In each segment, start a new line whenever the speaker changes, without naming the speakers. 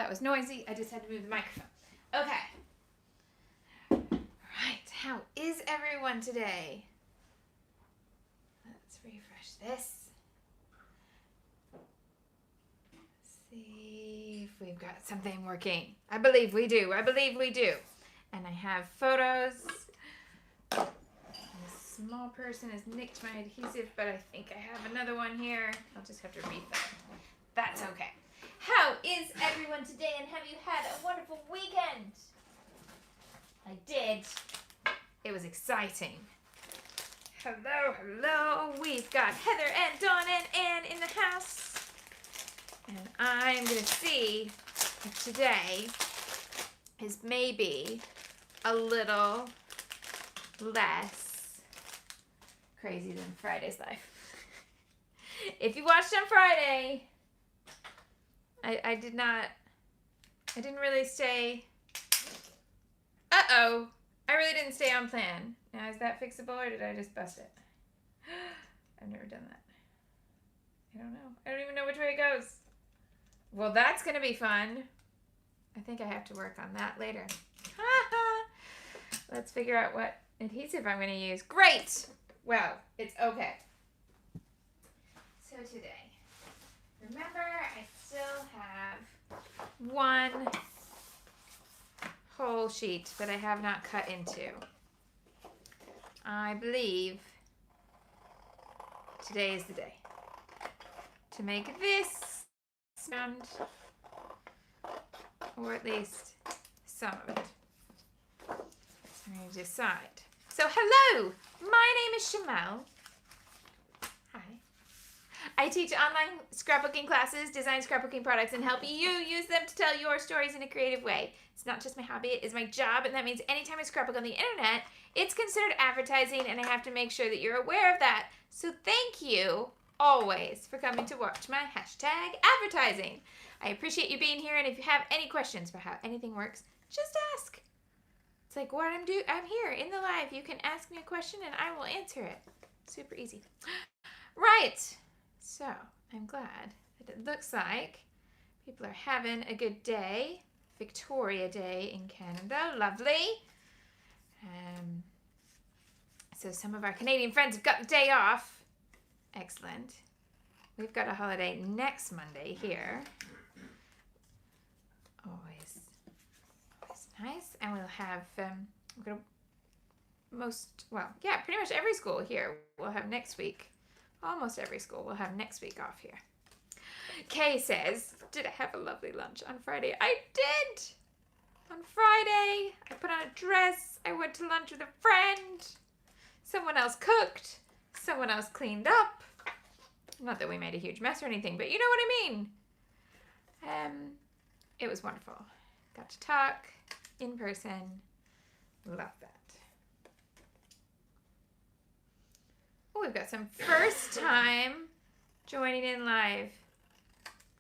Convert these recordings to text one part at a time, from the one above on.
that was noisy. I just had to move the microphone. Okay. Right. How is everyone today? Let's refresh this. Let's see if we've got something working. I believe we do. And I have photos. This small person has nicked my adhesive, but I think I have another one here. I'll just have to refill. That's okay. How is everyone today, and have you had a wonderful weekend? I did. It was exciting. Hello. We've got Heather and Dawn and Ann in the house. And I'm going to see if today is maybe a little less crazy than Friday's life. If you watched on Friday, I didn't really stay. Uh-oh. I really didn't stay on plan. Now, is that fixable or did I just bust it? I've never done that. I don't know. I don't even know which way it goes. Well, that's going to be fun. I think I have to work on that later. Let's figure out what adhesive I'm going to use. Great! Well, it's okay. So today, remember, I still have one whole sheet that I have not cut into. I believe today is the day to make this sound, or at least some of it. So I'm going to decide. So hello, my name is Shamel. Hi. I teach online scrapbooking classes, design scrapbooking products, and help you use them to tell your stories in a creative way. It's not just my hobby, it is my job, and that means anytime I scrapbook on the internet, it's considered advertising, and I have to make sure that you're aware of that. So thank you always for coming to watch my hashtag advertising. I appreciate you being here, and if you have any questions about how anything works, just ask. It's like what I'm here in the live. You can ask me a question, and I will answer it. Super easy. Right. So I'm glad that it looks like people are having a good day. Victoria Day in Canada. Lovely. So some of our Canadian friends have got the day off. Excellent. We've got a holiday next Monday here. Always nice. And we'll have, pretty much every school here will have next week. Almost every school will have next week off here. Kay says, did I have a lovely lunch on Friday? I did! On Friday, I put on a dress. I went to lunch with a friend. Someone else cooked. Someone else cleaned up. Not that we made a huge mess or anything, but you know what I mean. It was wonderful. Got to talk in person. Love that. Oh, we've got some first time joining in live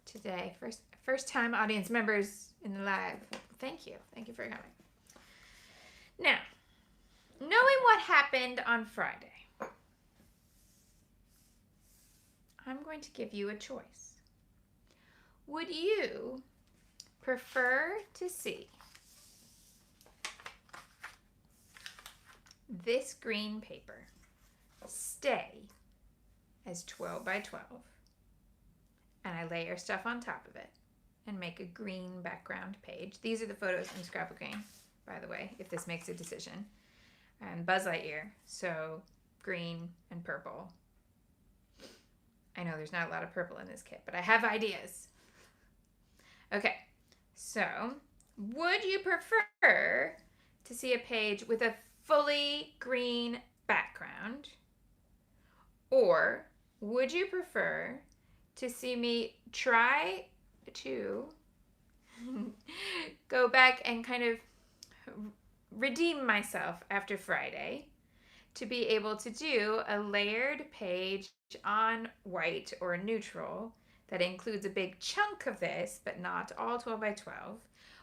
today. First time audience members in the live. Thank you. Thank you for coming. Now, knowing what happened on Friday, I'm going to give you a choice. Would you prefer to see this green paper stay as 12 by 12, and I layer stuff on top of it and make a green background page? These are the photos from scrapbooking, by the way, if this makes a decision. And Buzz Lightyear, so green and purple. I know there's not a lot of purple in this kit, but I have ideas. Okay, so would you prefer to see a page with a fully green background, or would you prefer to see me try to go back and kind of redeem myself after Friday to be able to do a layered page on white or neutral that includes a big chunk of this, but not all 12 by 12,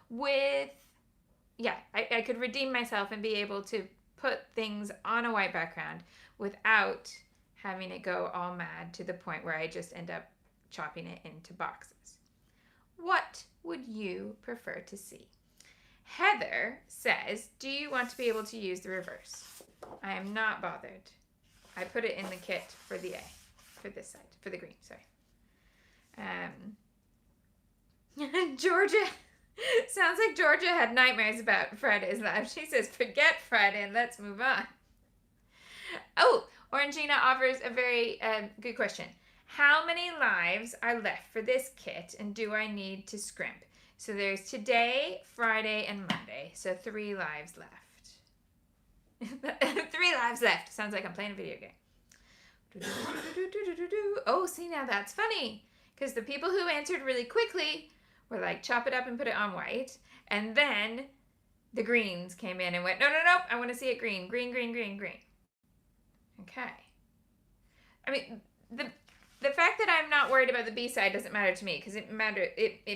with, I could redeem myself and be able to put things on a white background without having it go all mad to the point where I just end up chopping it into boxes. What would you prefer to see? Heather says, do you want to be able to use the reverse? I am not bothered. I put it in the kit for the A, for this side, for the green, sorry. Georgia, sounds like Georgia had nightmares about Friday's live. She says, forget Friday and let's move on. Oh, Orangina offers a very good question. How many lives are left for this kit and do I need to scrimp? So there's today, Friday, and Monday. So 3 lives left. 3 lives left. Sounds like I'm playing a video game. Oh, see, now that's funny. Because the people who answered really quickly were like, chop it up and put it on white. And then the greens came in and went, no, I want to see it green. Green, green, green, green. Okay. I mean, the fact that I'm not worried about the B side doesn't matter to me because it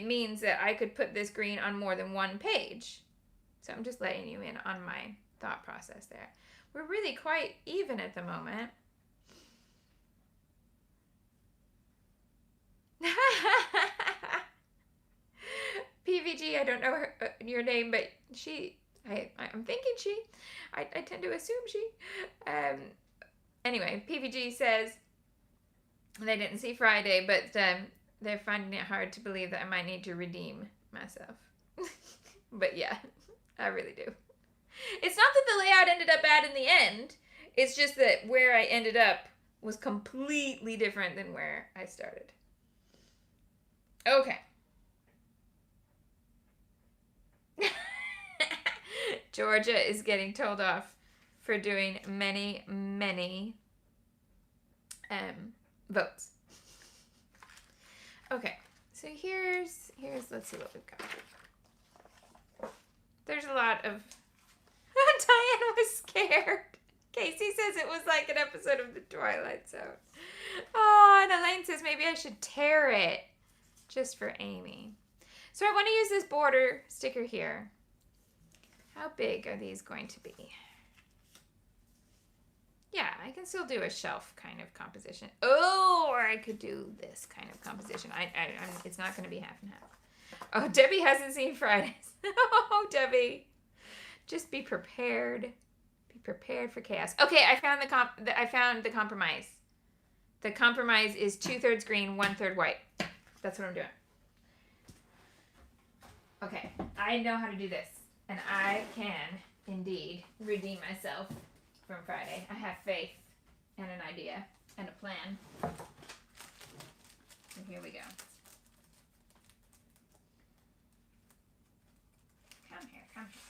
means that I could put this green on more than one page. So I'm just letting you in on my thought process there. We're really quite even at the moment. PVG, I don't know your name, but I'm thinking she. I tend to assume she. Anyway, PVG says they didn't see Friday, but they're finding it hard to believe that I might need to redeem myself. But yeah, I really do. It's not that the layout ended up bad in the end. It's just that where I ended up was completely different than where I started. Okay. Georgia is getting told off for doing many votes. Okay, so here's let's see what we've got. There's a lot of Diana was scared. Casey says it was like an episode of The Twilight Zone. Oh, and Elaine says maybe I should tear it just for Amy. So I want to use this border sticker here. How big are these going to be? Yeah, I can still do a shelf kind of composition. Oh, or I could do this kind of composition. It's not going to be half and half. Oh, Debbie hasn't seen Fridays. Oh, Debbie. Just be prepared. Be prepared for chaos. Okay, I found the compromise. The compromise is 2/3 green, 1/3 white. That's what I'm doing. Okay, I know how to do this. And I can, indeed, redeem myself from Friday. I have faith and an idea and a plan. And here we go. Come here, come here.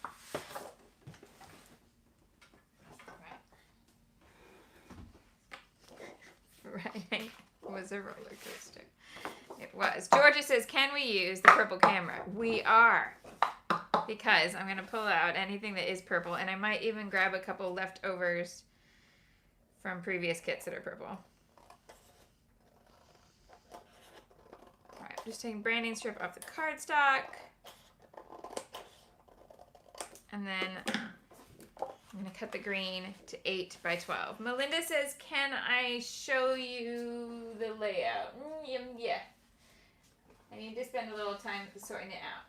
Friday was a roller coaster. It was. Georgia says, can we use the purple camera? We are. Because I'm going to pull out anything that is purple. And I might even grab a couple leftovers from previous kits that are purple. Alright, just taking branding strip off the cardstock. And then I'm going to cut the green to 8 by 12. Melinda says, can I show you the layout? Yeah. I need to spend a little time sorting it out.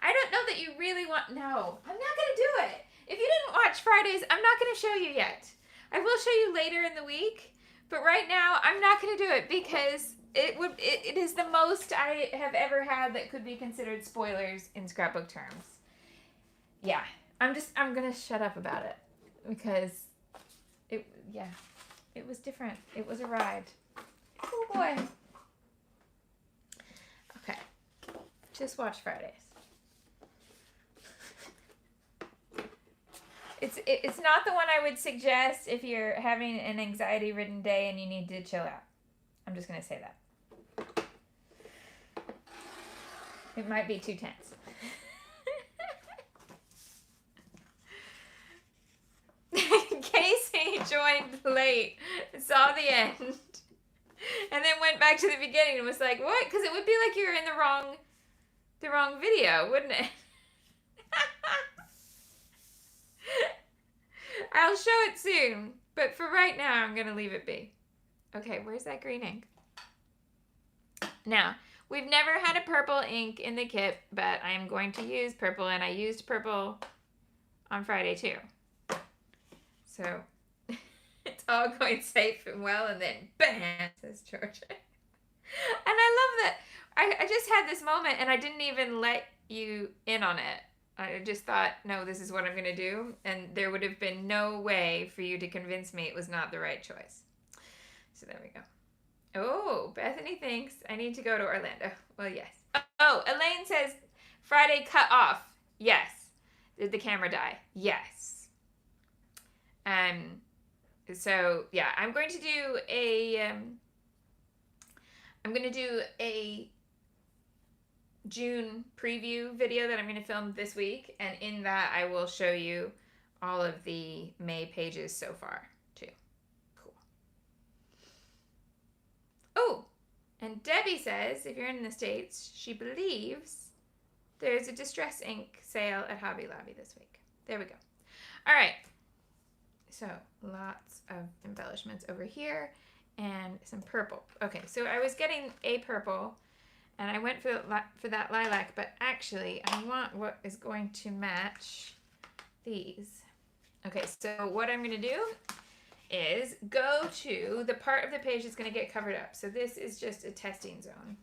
I don't know that you really want... No, I'm not going to do it. If you didn't watch Fridays, I'm not going to show you yet. I will show you later in the week. But right now, I'm not going to do it because it is the most I have ever had that could be considered spoilers in scrapbook terms. Yeah, I'm going to shut up about it because it was different. It was a ride. Oh boy. Okay, just watch Fridays. It's not the one I would suggest if you're having an anxiety-ridden day and you need to chill out. I'm just going to say that. It might be too tense. Casey joined late, saw the end, and then went back to the beginning and was like, what? Because it would be like you're in the wrong video, wouldn't it? I'll show it soon, but for right now, I'm going to leave it be. Okay, where's that green ink? Now, We've never had a purple ink in the kit, but I am going to use purple, and I used purple on Friday too. So it's all going safe and well, and then bam, says Georgia. And I love that. I just had this moment, and I didn't even let you in on it. I just thought, no, this is what I'm going to do, and there would have been no way for you to convince me it was not the right choice. So there we go. Oh, Bethany thinks I need to go to Orlando. Well, yes. Oh, Elaine says Friday cut off. Yes. Did the camera die? Yes. So yeah, I'm going to do a June preview video that I'm going to film this week, and in that I will show you all of the May pages so far too. Cool. Oh, and Debbie says if you're in the States, she believes there's a Distress Ink sale at Hobby Lobby this week. There we go. All right. So lots of embellishments over here and some purple. Okay, so I was getting a purple, and I went for that lilac, but actually I want what is going to match these. Okay, so what I'm going to do is go to the part of the page that's going to get covered up. So this is just a testing zone.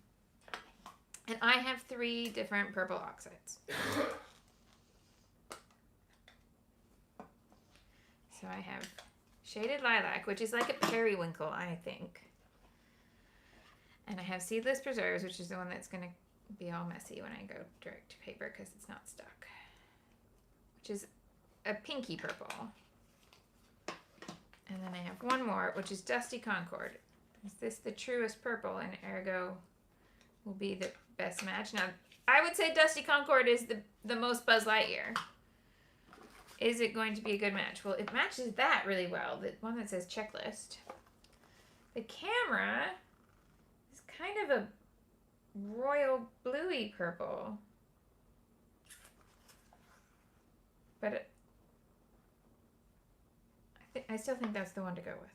And I have 3 different purple oxides. So I have shaded lilac, which is like a periwinkle, I think. And I have seedless preserves, which is the one that's going to be all messy when I go direct to paper because it's not stuck. Which is a pinky purple. And then I have one more, which is Dusty Concord. Is this the truest purple? And ergo will be the best match. Now, I would say Dusty Concord is the most Buzz Lightyear. Is it going to be a good match? Well, it matches that really well. The one that says checklist. The camera is kind of a royal bluey purple. But I still think that's the one to go with.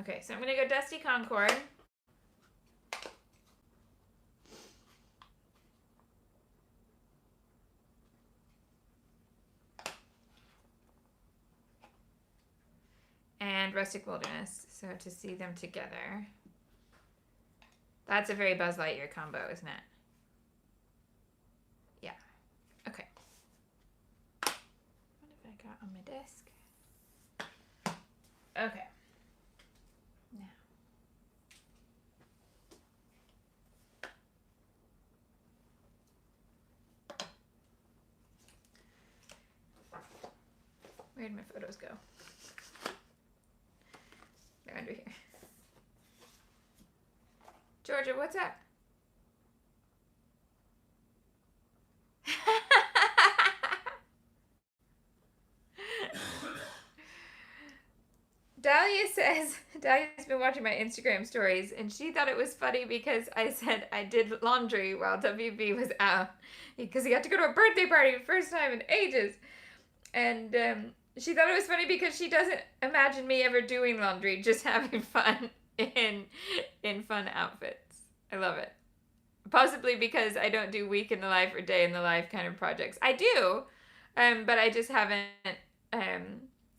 Okay, so I'm going to go Dusty Concord. And Rustic Wilderness, so to see them together. That's a very Buzz Lightyear combo, isn't it? Yeah. Okay. What have I got on my desk? Okay. Now. Where'd my photos go? They're under here. Georgia, what's up? Dahlia's been watching my Instagram stories, and she thought it was funny because I said I did laundry while WB was out because he got to go to a birthday party the first time in ages. And she thought it was funny because she doesn't imagine me ever doing laundry, just having fun in fun outfits. I love it. Possibly because I don't do week in the life or day in the life kind of projects. I do, but I just haven't.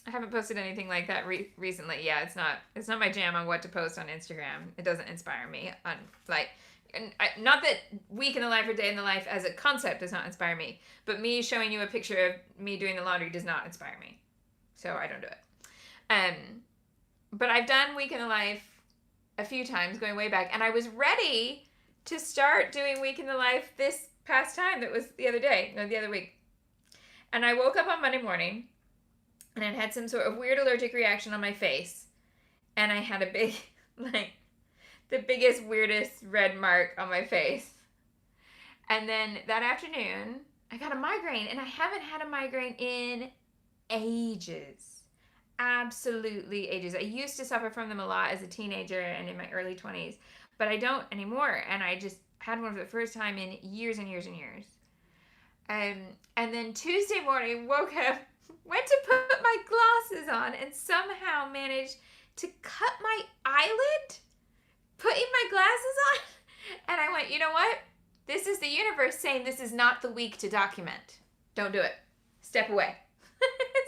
I haven't posted anything like that recently. Yeah, it's not my jam on what to post on Instagram. It doesn't inspire me. Not that week in the life or day in the life as a concept does not inspire me, but me showing you a picture of me doing the laundry does not inspire me. So I don't do it. But I've done week in the life a few times going way back, and I was ready to start doing week in the life this past time. That was the other week. And I woke up on Monday morning and I had some sort of weird allergic reaction on my face, and I had a big, the biggest, weirdest red mark on my face. And then that afternoon, I got a migraine, and I haven't had a migraine in ages. Absolutely ages. I used to suffer from them a lot as a teenager and in my early 20s, but I don't anymore, and I just had one for the first time in years and years and years. And then Tuesday morning, woke up, went to put my glasses on, and somehow managed to cut my eyelid putting my glasses on. And I went, you know what? This is the universe saying this is not the week to document. Don't do it. Step away.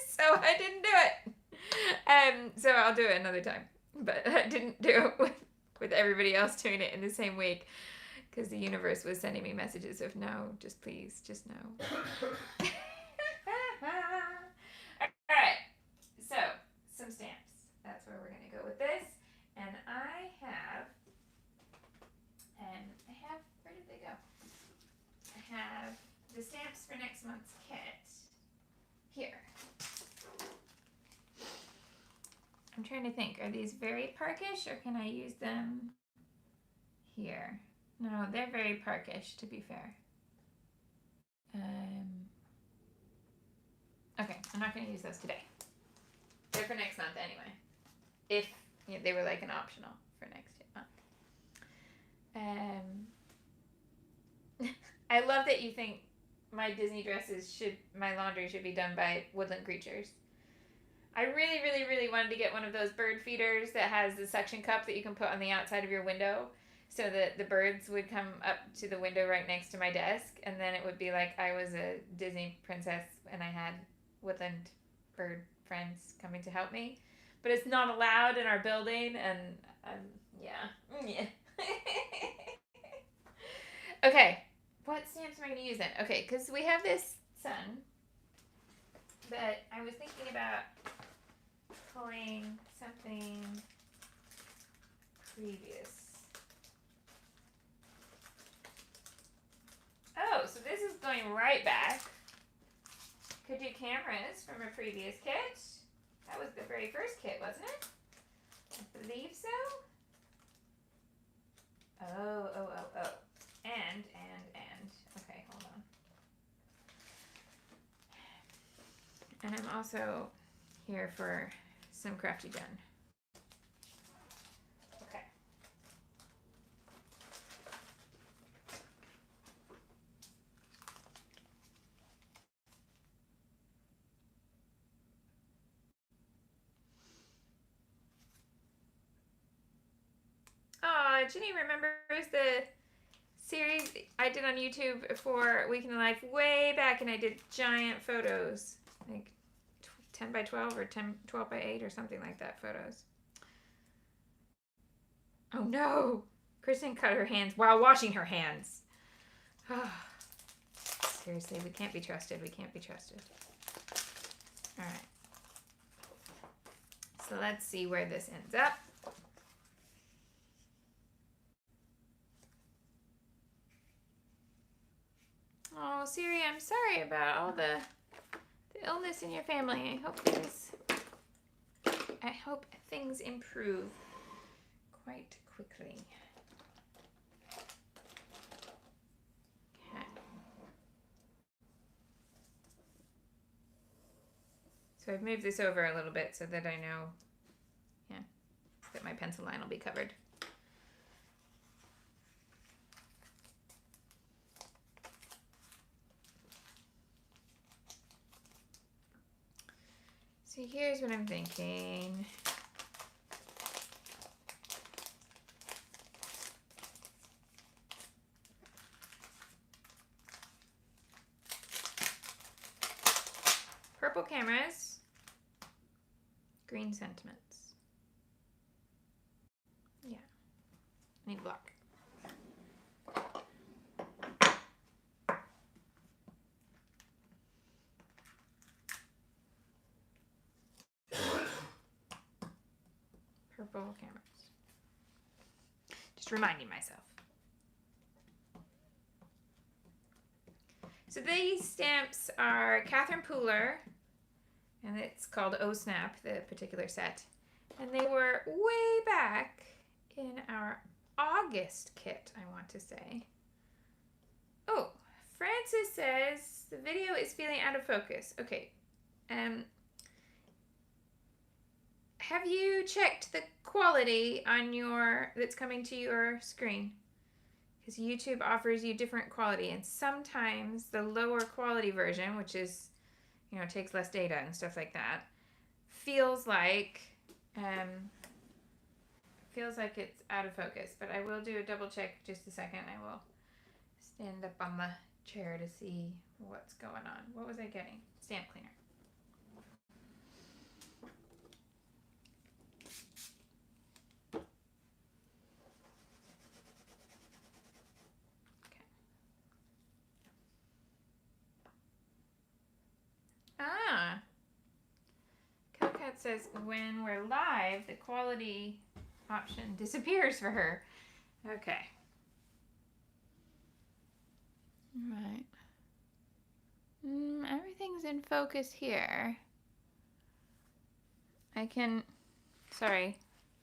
So I didn't do it. So I'll do it another time. But I didn't do it with everybody else doing it in the same week because the universe was sending me messages of no, just please, just no. All right. So, some stamps. That's where we're going to go with this. And I have, where did they go? I have the stamps for next month's kit here. I'm trying to think, are these very parkish or can I use them here? No, they're very parkish, to be fair. Okay, I'm not going to use those today. They're for next month anyway. If they were like an optional for next month. I love that you think my Disney dresses my laundry should be done by Woodland Creatures. I really, really, really wanted to get one of those bird feeders that has the suction cup that you can put on the outside of your window so that the birds would come up to the window right next to my desk, and then it would be like I was a Disney princess and I had woodland bird friends coming to help me. But it's not allowed in our building, and yeah. Okay, what stamps am I going to use then? Okay, because we have this sun that I was thinking about pulling something previous. Oh, so this is going right back. Could do cameras from a previous kit. That was the very first kit, wasn't it? I believe so. Oh. And. Okay, hold on. And I'm also here for some crafty done. Okay. Oh, Ginny remembers the series I did on YouTube for Week in the Life way back, and I did giant photos, like 10 by 12 or 12 by 8 or something like that photos. Oh no! Kristen cut her hands while washing her hands. Oh, seriously, we can't be trusted. We can't be trusted. All right. So let's see where this ends up. Oh, Siri, I'm sorry about all the illness in your family. I hope things improve quite quickly. Okay. So I've moved this over a little bit so that I know, that my pencil line will be covered. So here's what I'm thinking. Purple cameras, green sentiments. Yeah, need block. Purple cameras. Just reminding myself. So these stamps are Catherine Pooler, and it's called Oh Snap, the particular set. And they were way back in our August kit, I want to say. Oh, Francis says the video is feeling out of focus. Okay. Have you checked the quality on that's coming to your screen? Because YouTube offers you different quality, and sometimes the lower quality version, which is, takes less data and stuff like that, feels like feels like it's out of focus, but I will do a double check just a second. I will stand up on the chair to see what's going on. What was I getting? Stamp cleaner. Ah, Cocat says when we're live, the quality option disappears for her. Okay. Right. Everything's in focus here. Sorry,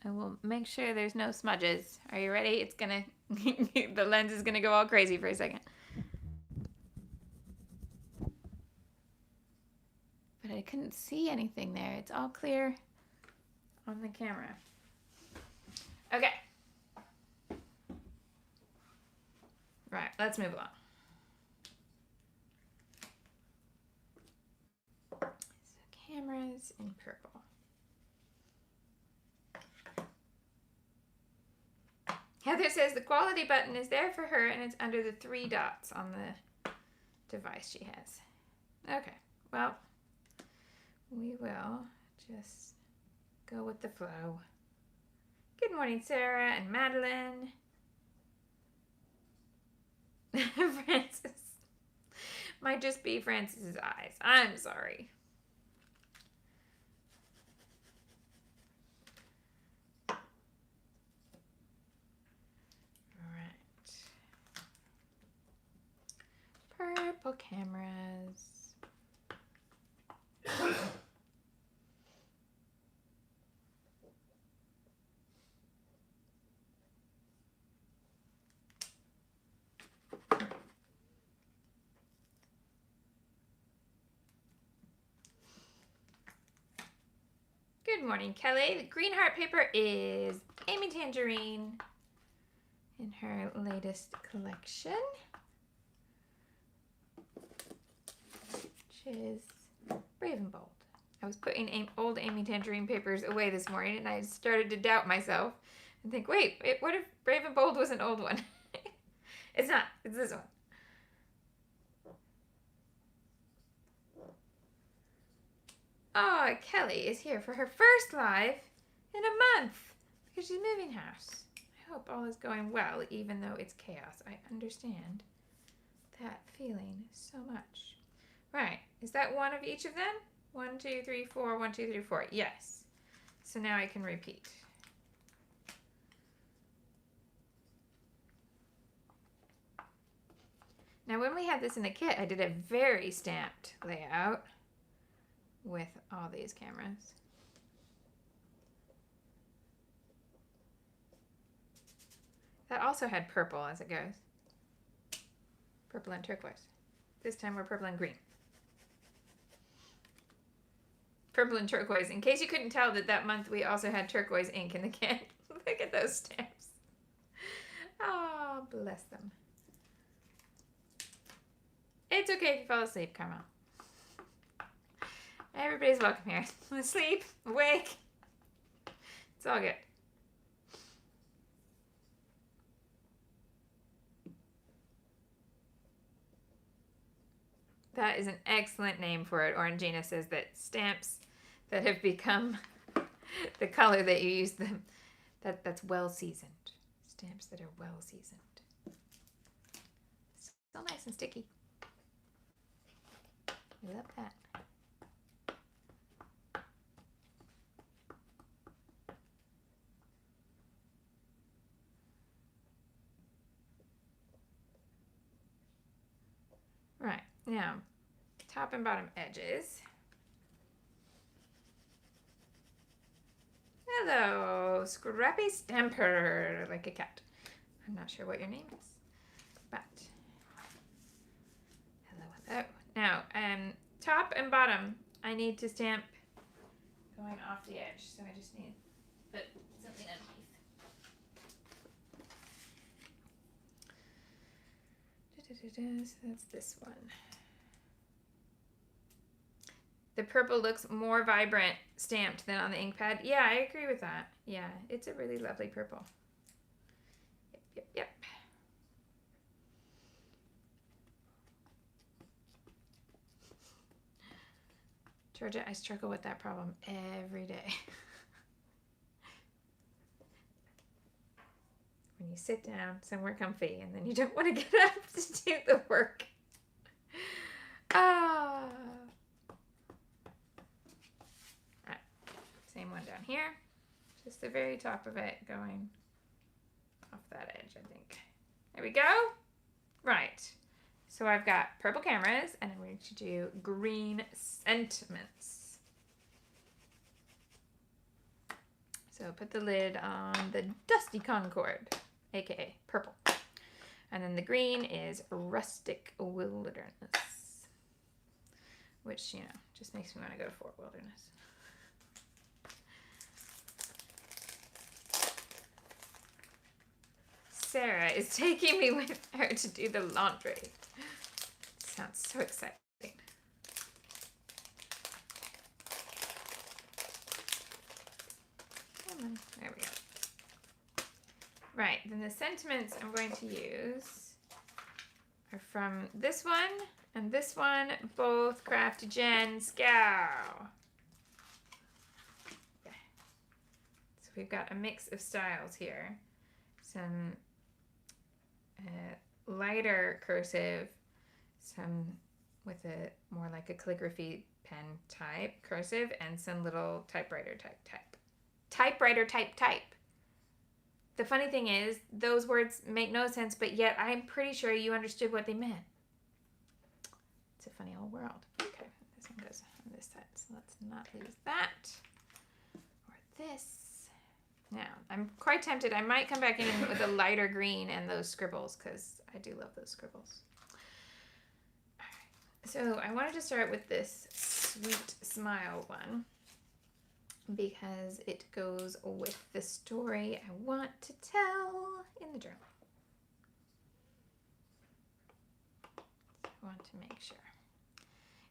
I will make sure there's no smudges. Are you ready? It's gonna, the lens is gonna go all crazy for a second. But I couldn't see anything there. It's all clear on the camera. Okay. Right, let's move along. So cameras in purple. Heather says the quality button is there for her and it's under the 3 dots on the device she has. Okay, well, we will just go with the flow. Good morning, Sarah and Madeline. Francis. Might just be Francis's eyes. I'm sorry. Purple cameras. Good morning, Kelly. The green heart paper is Amy Tangerine in her latest collection, which is Brave and Bold. I was putting old Amy Tangerine papers away this morning and I started to doubt myself and think, wait, what if Brave and Bold was an old one? It's not. It's this one. Oh, Kelly is here for her first live in a month because she's moving house. I hope all is going well, even though it's chaos. I understand that feeling so much. Right. Is that one of each of them? 1, 2, 3, 4, 1, 2, 3, 4. Yes. So now I can repeat. Now, when we had this in the kit, I did a very stamped layout with all these cameras. That also had purple as it goes. Purple and turquoise. This time we're purple and green. Purple and turquoise. In case you couldn't tell that month we also had turquoise ink in the kit. Look at those stamps. Oh, bless them. It's okay if you fall asleep, Carmel. Everybody's welcome here. Asleep, awake. It's all good. That is an excellent name for it. Orangina says that stamps that have become the color that you use them, that's well seasoned. Stamps that are well seasoned. Still nice and sticky. I love that. Right, now, top and bottom edges. Hello, Scrappy Stamper, like a cat. I'm not sure what your name is, but hello. Now, top and bottom, I need to stamp going off the edge, so I just need to put something underneath. So that's this one. the purple looks more vibrant stamped than on the ink pad. Yeah, I agree with that. Yeah, it's a really lovely purple. Yep. Georgia, I struggle with that problem every day. When you sit down somewhere comfy and then you don't want to get up to do the work. Ah. Right. Same one down here. Just the very top of it going off that edge, I think. There we go. Right. So I've got purple cameras and I'm going to do green sentiments. So put the lid on the Dusty Concord, aka purple. And then the green is Rustic Wilderness, which, you know, just makes me want to go to Fort Wilderness. Sarah is taking me with her to do the laundry. Sounds so exciting. Come on. There we go. Right, then the sentiments I'm going to use are from this one and this one, both Craftogen Scow. Yeah. So we've got a mix of styles here. Some lighter cursive, some with a more like a calligraphy pen type cursive, and some little typewriter type. The funny thing is, those words make no sense, but yet I'm pretty sure you understood what they meant. It's a funny old world. Okay, this one goes on this side, so let's not lose that. Or this. Now, I'm quite tempted. I might come back in with a lighter green and those scribbles, because I do love those scribbles. All right. So I wanted to start with this Sweet Smile one, because it goes with the story I want to tell in the journal. So I want to make sure.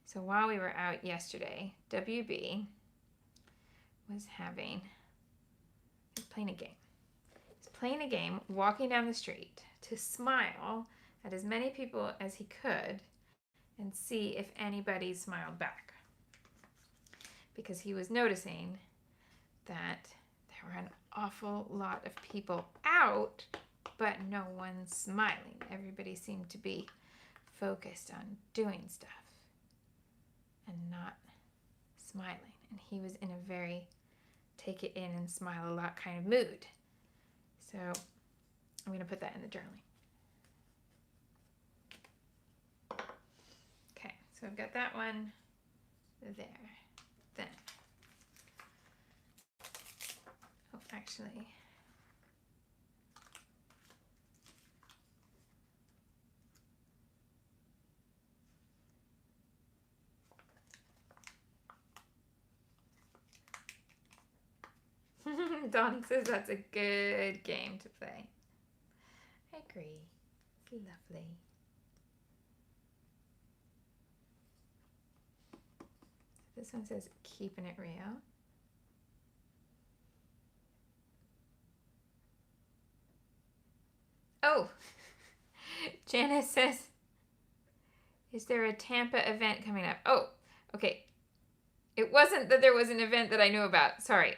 So while we were out yesterday, WB was playing a game. He's playing a game, walking down the street to smile at as many people as he could and see if anybody smiled back. Because he was noticing that there were an awful lot of people out, but no one smiling. Everybody seemed to be focused on doing stuff and not smiling. And he was in a very take it in and smile a lot kind of mood. So I'm going to put that in the journaling. Okay, so I've got that one there. Then, oh, actually, Dawn says that's a good game to play. I agree. It's lovely. This one says keeping it real. Oh, Janice says, is there a Tampa event coming up? Oh, okay. It wasn't that there was an event that I knew about. Sorry.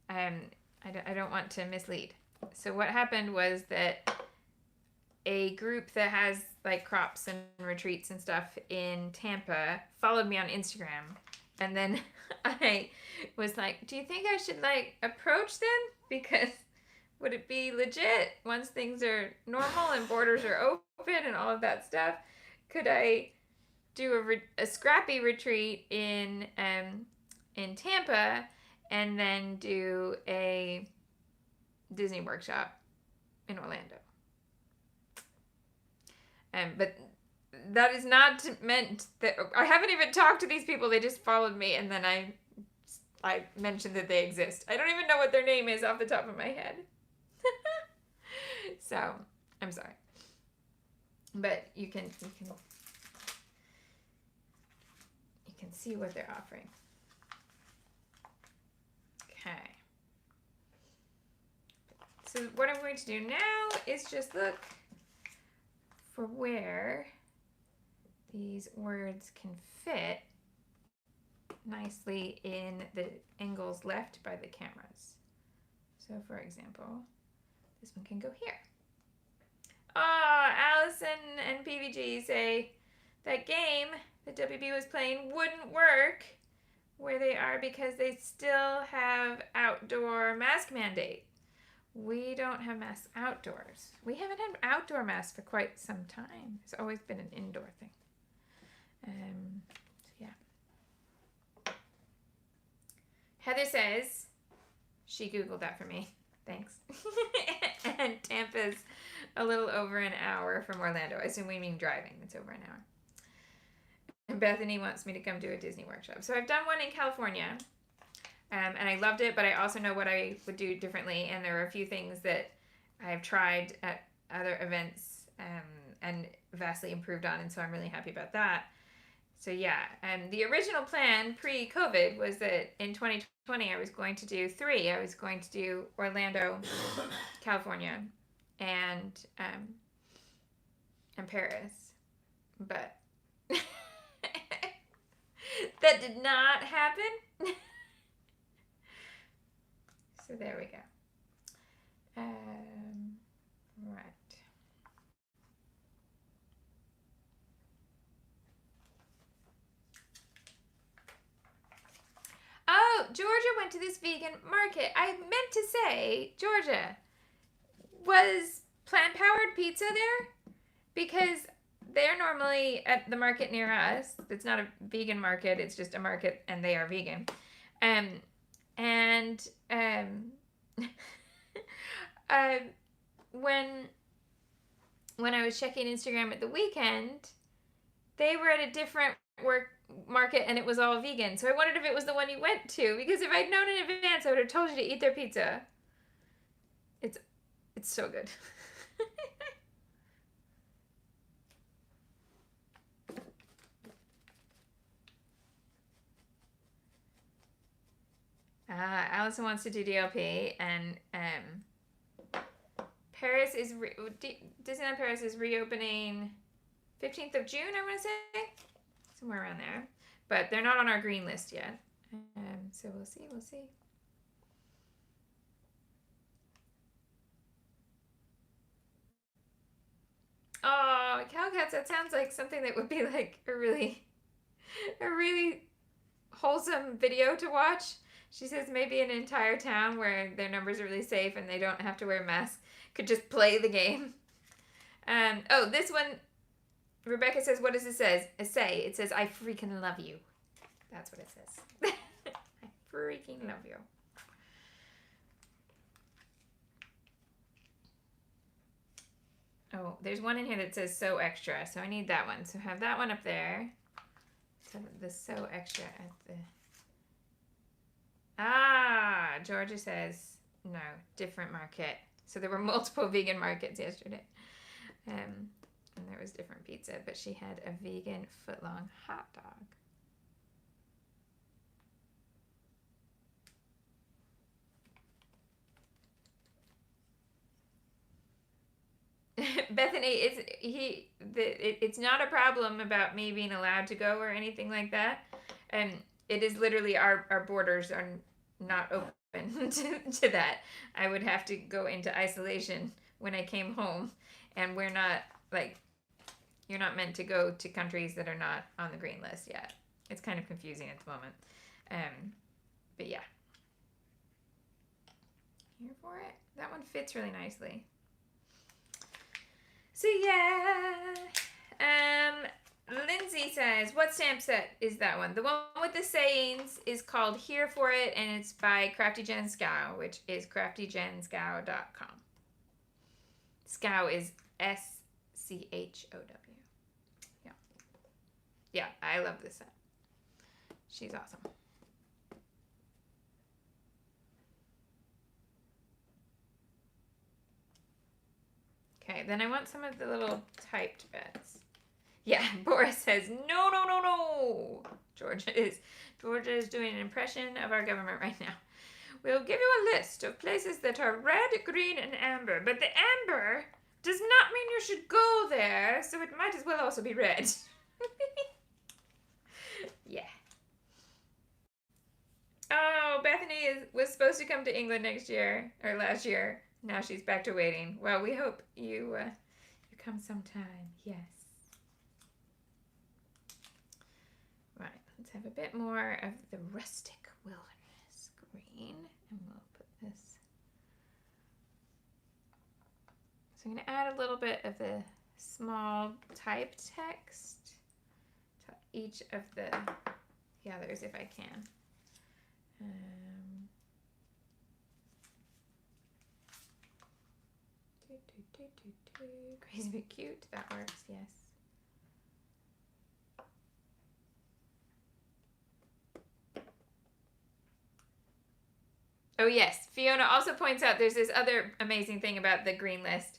I don't want to mislead. So what happened was that a group that has like crops and retreats and stuff in Tampa followed me on Instagram. And then I was like, do you think I should like approach them? Because would it be legit once things are normal and borders are open and all of that stuff? Could I do a scrappy retreat in Tampa and then do a Disney workshop in Orlando? But that is not meant that I haven't even talked to these people. They just followed me, and then I mentioned that they exist. I don't even know what their name is off the top of my head. So I'm sorry, but you can can see what they're offering. Okay. So what I'm going to do now is just look for where these words can fit nicely in the angles left by the cameras. So for example, this one can go here. Oh, Allison and PVG say that game that WB was playing wouldn't work where they are because they still have outdoor mask mandate. We don't have masks outdoors. We haven't had outdoor masks for quite some time. It's always been an indoor thing. So yeah. Heather says, she Googled that for me. Thanks. And Tampa's a little over an hour from Orlando. I assume we mean driving. It's over an hour. And Bethany wants me to come do a Disney workshop. So I've done one in California. And I loved it, but I also know what I would do differently. And there are a few things that I've tried at other events and vastly improved on. And so I'm really happy about that. So yeah, the original plan pre-COVID was that in 2020 I was going to do 3. I was going to do Orlando, California, and Paris. But that did not happen. So there we go. Right. Oh, Georgia went to this vegan market. I meant to say, Georgia, was Plant Powered Pizza there? Because they're normally at the market near us. It's not a vegan market. It's just a market, and they are vegan. When I was checking Instagram at the weekend, they were at a different market and it was all vegan. So I wondered if it was the one you went to, because if I'd known in advance, I would have told you to eat their pizza. It's so good. Allison wants to do DLP, and Paris is Disneyland Paris is reopening 15th of June, I want to say, somewhere around there, but they're not on our green list yet. So we'll see. Oh, Cowcats, that sounds like something that would be like a really wholesome video to watch. She says maybe an entire town where their numbers are really safe and they don't have to wear masks could just play the game. Oh, this one, Rebecca says, what does it say? It says, I freaking love you. That's what it says. I freaking love you. Oh, there's one in here that says so extra, so I need that one. So have that one up there. So the so extra at the... Georgia says, no, different market. So there were multiple vegan markets yesterday. And there was different pizza, but she had a vegan footlong hot dog. Bethany, it's not a problem about me being allowed to go or anything like that. And it is literally our borders are not open to that. I would have to go into isolation when I came home, and we're not, like, you're not meant to go to countries that are not on the green list yet. It's kind of confusing at the moment. But yeah. Here for it. That one fits really nicely. So yeah. Lindsay says, what stamp set is that one? The one with the sayings is called Here For It, and it's by Crafty Jen Scow, which is craftygenscow.com. Scow is SCHOW. Yeah. Yeah, I love this set. She's awesome. Okay, then I want some of the little typed bits. Yeah, Boris says, no, no, no, no. Georgia is doing an impression of our government right now. We'll give you a list of places that are red, green, and amber. But the amber does not mean you should go there, so it might as well also be red. Yeah. Oh, Bethany was supposed to come to England next year, or last year. Now she's back to waiting. Well, we hope you come sometime. Yes. Right, let's have a bit more of the rustic wilderness green, and we'll put this. So I'm going to add a little bit of the small type text to each of the others if I can. Crazy but cute. That works, yes. Oh yes, Fiona also points out there's this other amazing thing about the green list.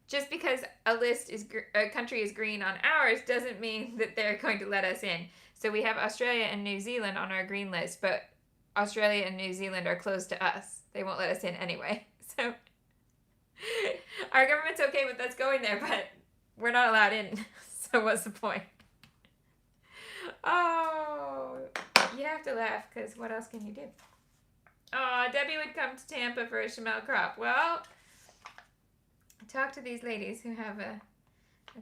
Just because a country is green on ours doesn't mean that they're going to let us in. So we have Australia and New Zealand on our green list, but Australia and New Zealand are closed to us. They won't let us in anyway. So our government's okay with us going there, but we're not allowed in. So what's the point? Oh, you have to laugh because what else can you do? Oh, Debbie would come to Tampa for a Chamel crop. Well, talk to these ladies who have a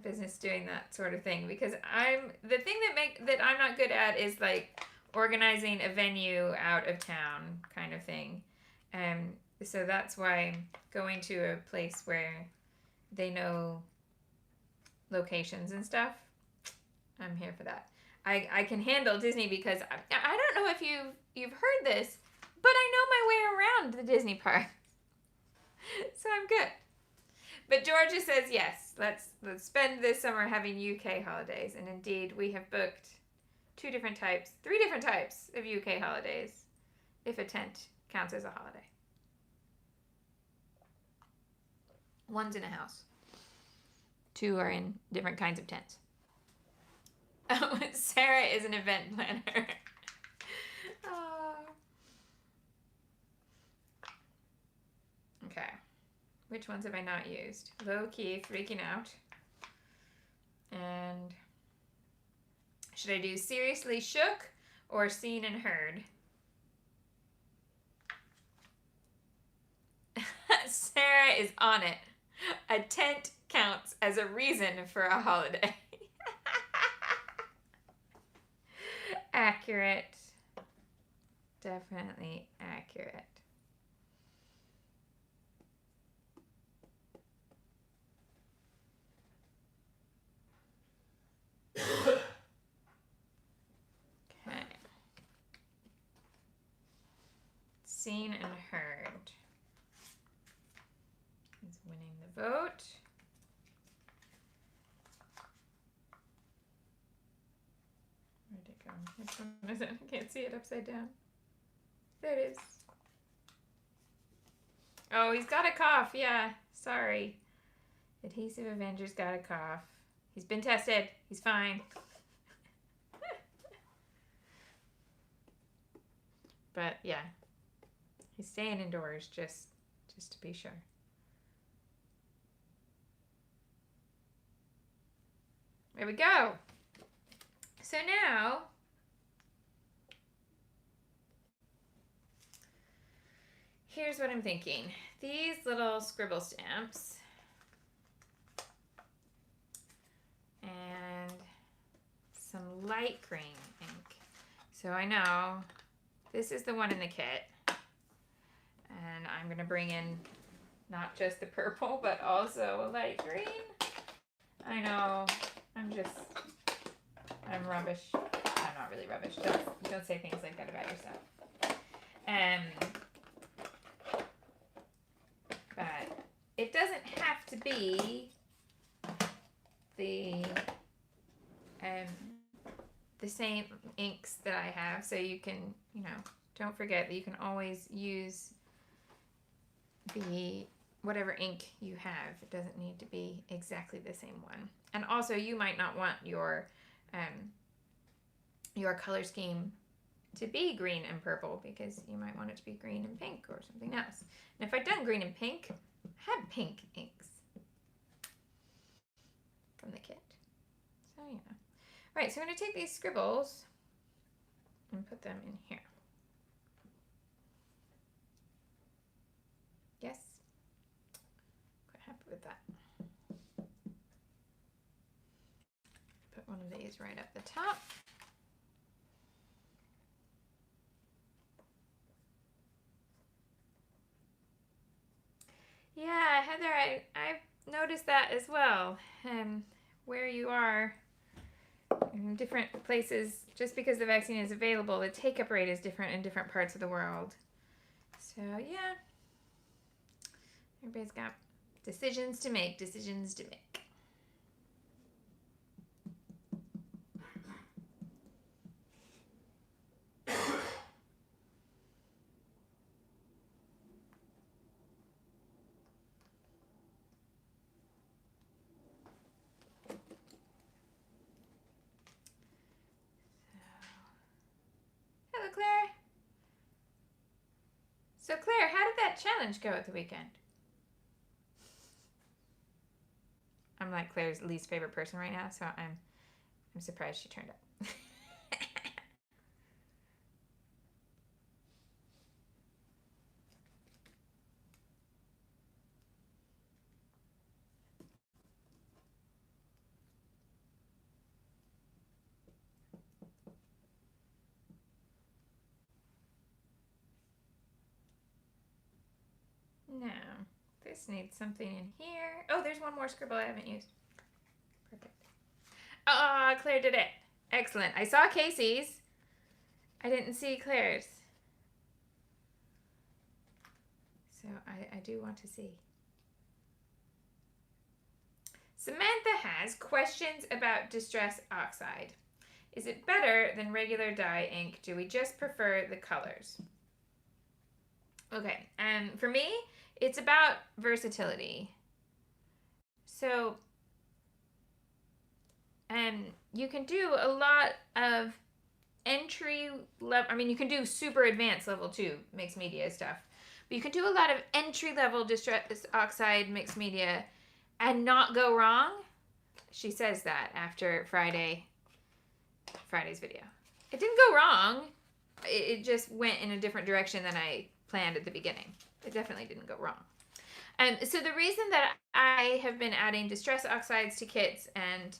business doing that sort of thing, because the thing that I'm not good at is like organizing a venue out of town kind of thing. So that's why going to a place where they know locations and stuff, I'm here for that. I can handle Disney because I don't know if you've heard this, but I know my way around the Disney park. So I'm good. But Georgia says yes, let's spend this summer having UK holidays. And indeed, we have booked three different types of UK holidays, if a tent counts as a holiday. One's in a house. 2 are in different kinds of tents. Oh, Sarah is an event planner. Oh. Okay. Which ones have I not used? Low key, freaking out. And should I do seriously shook or seen and heard? Sarah is on it. A tent counts as a reason for a holiday. Accurate. Definitely accurate. Okay. Seen and heard is winning the vote. Where'd it go? Which one is it? I can't see it upside down. There it is. Oh, he's got a cough. Yeah, sorry. Adhesive Avenger's got a cough. He's been tested. He's fine. But yeah, he's staying indoors just to be sure. There we go. So now, here's what I'm thinking. These little scribble stamps and some light green ink. So I know this is the one in the kit. And I'm going to bring in not just the purple, but also a light green. I know, I'm rubbish. I'm not really rubbish. Don't say things like that about yourself. But it doesn't have to be the same inks that I have. So you can, don't forget that you can always use the whatever ink you have. It doesn't need to be exactly the same one. And also, you might not want your color scheme to be green and purple, because you might want it to be green and pink or something else. And if I'd done green and pink, I had pink inks from the kit. So, you know. Right, so I'm going to take these scribbles and put them in here. Yes? Quite happy with that. Put one of these right up the top. Yeah, Heather, I've noticed that as well. Where you are in different places, just because the vaccine is available, the take-up rate is different in different parts of the world. So, yeah. Everybody's got decisions to make, decisions to make. Hello, Claire. So, Claire, how did that challenge go at the weekend? I'm like Claire's least favorite person right now, so I'm surprised she turned up. No, this needs something in here. Oh, there's one more scribble I haven't used. Perfect. Oh, Claire did it. Excellent. I saw Casey's. I didn't see Claire's. So I do want to see. Samantha has questions about Distress Oxide. Is it better than regular dye ink? Do we just prefer the colors? Okay, for me, it's about versatility. So, you can do a lot of entry level, I mean, you can do super advanced level 2 mixed media stuff, but you can do a lot of entry level Distress Oxide mixed media and not go wrong. She says that after Friday's video. It didn't go wrong. It just went in a different direction than I planned at the beginning. It definitely didn't go wrong. So the reason that I have been adding Distress Oxides to kits and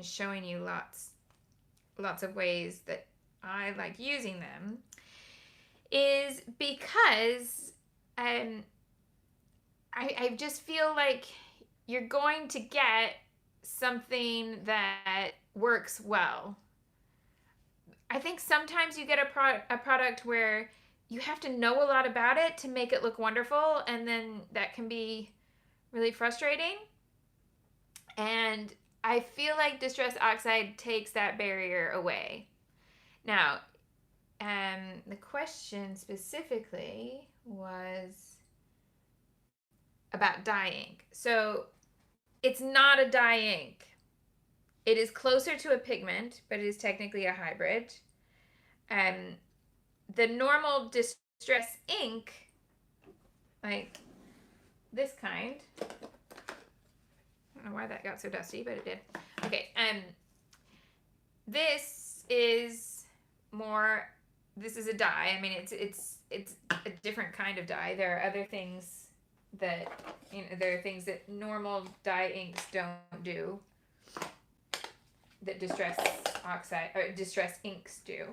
showing you lots of ways that I like using them is because I just feel like you're going to get something that works well. I think sometimes you get a product where you have to know a lot about it to make it look wonderful, and then that can be really frustrating. And I feel like Distress Oxide takes that barrier away. Now, the question specifically was about dye ink. So it's not a dye ink. It is closer to a pigment, but it is technically a hybrid. The normal Distress ink, like this kind, I don't know why that got so dusty, but it did. Okay, this is a dye. I mean, it's a different kind of dye. There are other things that, there are things that normal dye inks don't do that Distress Oxide or Distress inks do.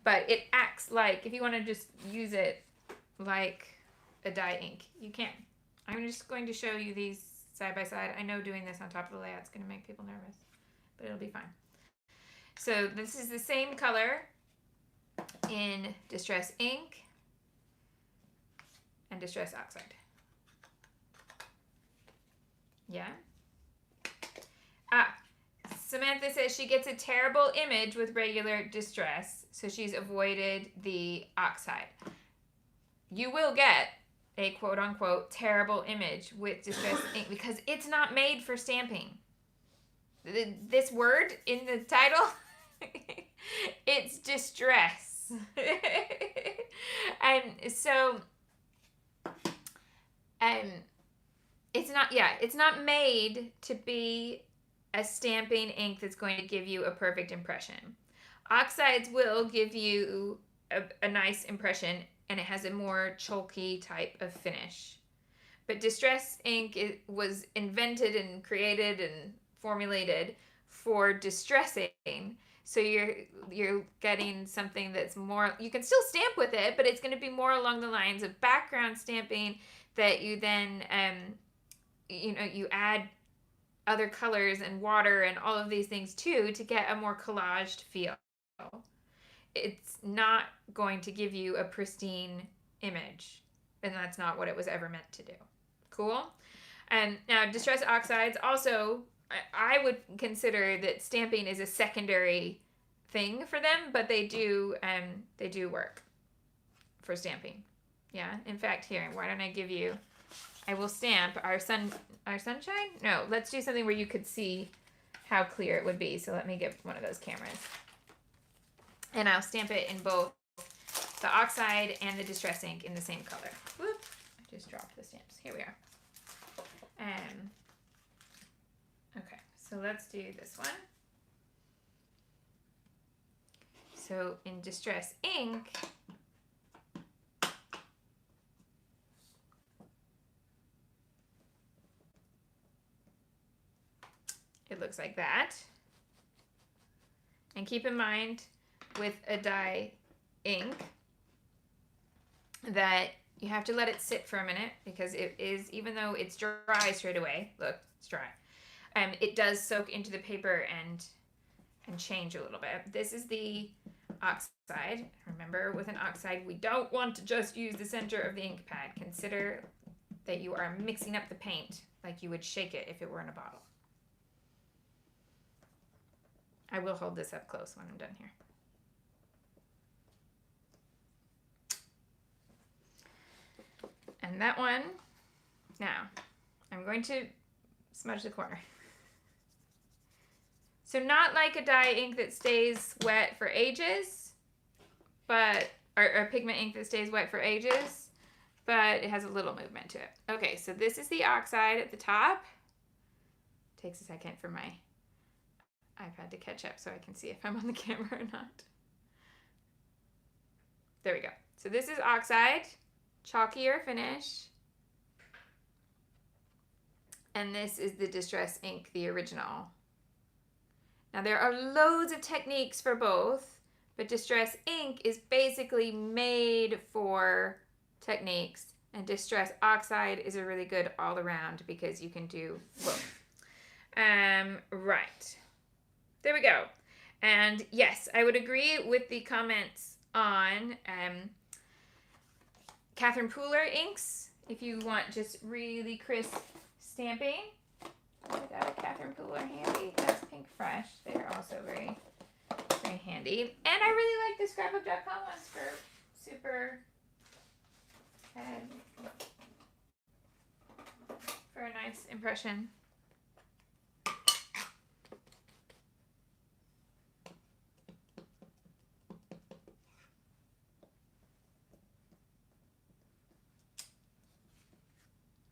But it acts like, if you want to just use it like a dye ink, you can. I'm just going to show you these side by side. I know doing this on top of the layout is going to make people nervous, but it'll be fine. So this is the same color in Distress ink and Distress Oxide. Yeah? Samantha says she gets a terrible image with regular Distress, so she's avoided the Oxide. you will get a quote-unquote terrible image with distress ink because it's not made for stamping. This word in the title, it's distress. And so it's not made to be a stamping ink that's going to give you a perfect impression. Oxides will give you a nice impression, and it has a more chalky type of finish. But distress ink was invented and created and formulated for distressing. So you're getting something that's more, you can still stamp with it, but it's going to be more along the lines of background stamping that you then you add other colors and water and all of these things too to get a more collaged feel. It's not going to give you a pristine image, and that's not what it was ever meant to do. Cool? And now distress oxides also, I would consider that stamping is a secondary thing for them, but they do work for stamping. Yeah. In fact, here, why don't I give you, I will stamp our sunshine? No, let's do something where you could see how clear it would be. So let me get one of those cameras. And I'll stamp it in both the oxide and the distress ink in the same color. Whoop, I just dropped the stamps. Here we are. Okay, so let's do this one. So in distress ink, it looks like that. And keep in mind with a dye ink that you have to let it sit for a minute because it is, even though it's dry straight away, look, it's dry, it does soak into the paper and change a little bit. This is the oxide. Remember, with an oxide, we don't want to just use the center of the ink pad. Consider that you are mixing up the paint like you would shake it if it were in a bottle. I will hold this up close when I'm done here. And that one, now, I'm going to smudge the corner. So not like a dye ink that stays wet for ages, but, or pigment ink that stays wet for ages, but it has a little movement to it. Okay, so this is the oxide at the top. Takes a second for my iPad to catch up so I can see if I'm on the camera or not. There we go. So this is oxide, chalkier finish. And this is the distress ink, the original. Now there are loads of techniques for both, but distress ink is basically made for techniques, and distress oxide is a really good all around because you can do both. Right. There we go. And yes, I would agree with the comments on Catherine Pooler inks. If you want just really crisp stamping, I got a Catherine Pooler handy. That's Pink Fresh. They're also very, very handy. And I really like the scrapbook.com ones for super, for a nice impression.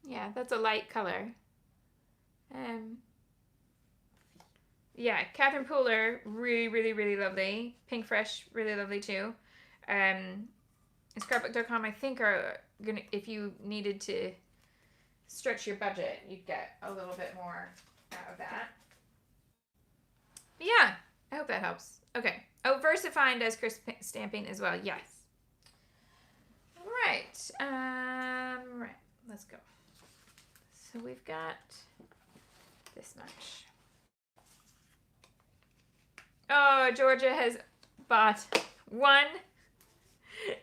Yeah, that's a light color. Yeah, Catherine Pooler, really, really, really lovely. Pink Fresh, really lovely too. Scrapbook.com, I think, are gonna, if you needed to stretch your budget, you'd get a little bit more out of that. But yeah, I hope that helps. Okay. Oh, VersaFine does crisp stamping as well. Yes. Right. Right. Let's go. So we've got this much. Oh, Georgia has bought one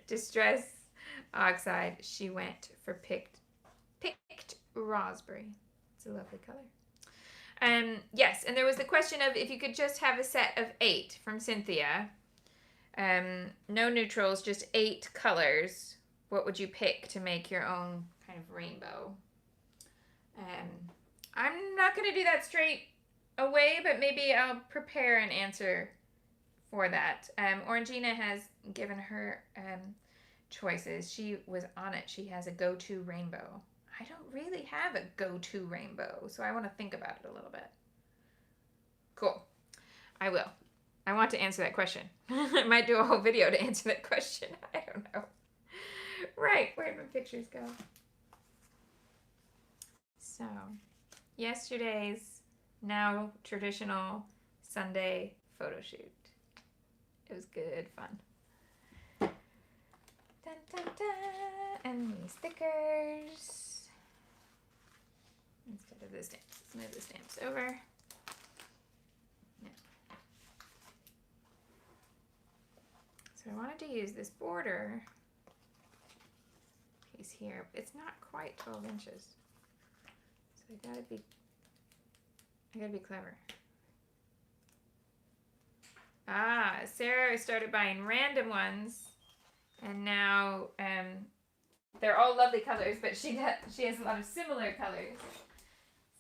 distress oxide. She went for picked raspberry. It's a lovely color. Yes, and there was the question of if you could just have a set of 8 from Cynthia. No neutrals, just 8 colors. what would you pick to make your own kind of rainbow? I'm not going to do that straight away, but maybe I'll prepare an answer for that. Orangina has given her choices. She was on it. She has a go-to rainbow. I don't really have a go-to rainbow, so I want to think about it a little bit. Cool. I will. I want to answer that question. I might do a whole video to answer that question. I don't know. Right, where did my pictures go? So, yesterday's now traditional Sunday photo shoot. It was good fun. Dun, dun, dun. And these stickers. Instead of the stamps, let's move the stamps over. So I wanted to use this border piece here. It's not quite 12 inches. So I gotta be clever. Ah, Sarah started buying random ones, and now they're all lovely colors, but she has a lot of similar colors.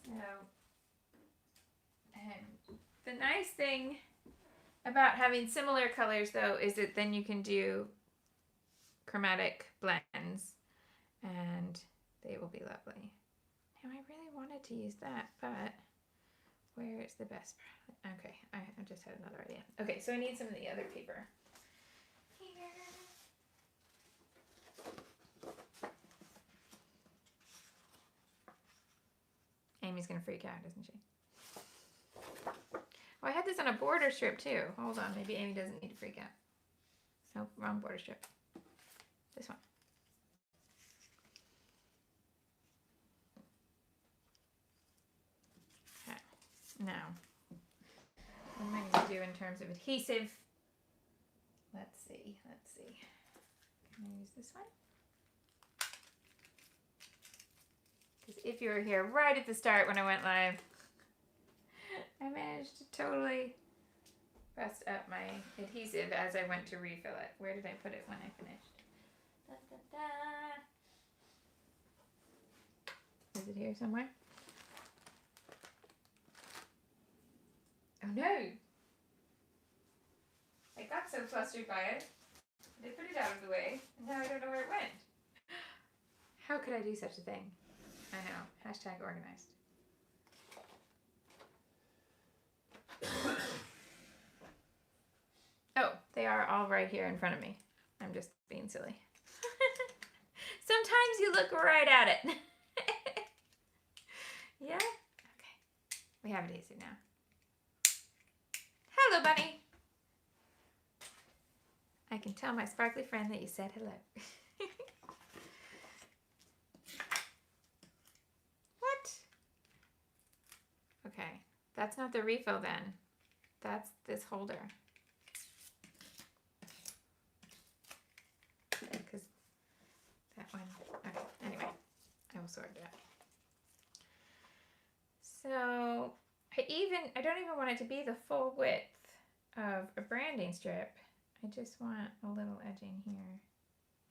So the nice thing about having similar colors, though, is that then you can do chromatic blends, and they will be lovely. Now, I really wanted to use that, but where is the best? Okay, I just had another idea. Okay, so I need some of the other paper. Here. Amy's gonna freak out, isn't she? Oh, I had this on a border strip too. Hold on, maybe Amy doesn't need to freak out. Nope, wrong border strip. This one. Okay, now, what am I going to do in terms of adhesive? Let's see. Can I use this one? Because if you were here right at the start when I went live, I managed to totally bust up my adhesive as I went to refill it. Where did I put it when I finished? Da, da, da. Is it here somewhere? Oh no! I got so flustered by it. I put it out of the way, and now I don't know where it went. How could I do such a thing? I know. Hashtag organized. Oh, they are all right here in front of me. I'm just being silly. Sometimes you look right at it. Yeah? Okay. We have adhesive now. Hello, bunny. I can tell my sparkly friend that you said hello. What? Okay. That's not the refill then. That's this holder. Because that one, okay, anyway, I will sort it out. So, I don't even want it to be the full width of a branding strip. I just want a little edging here.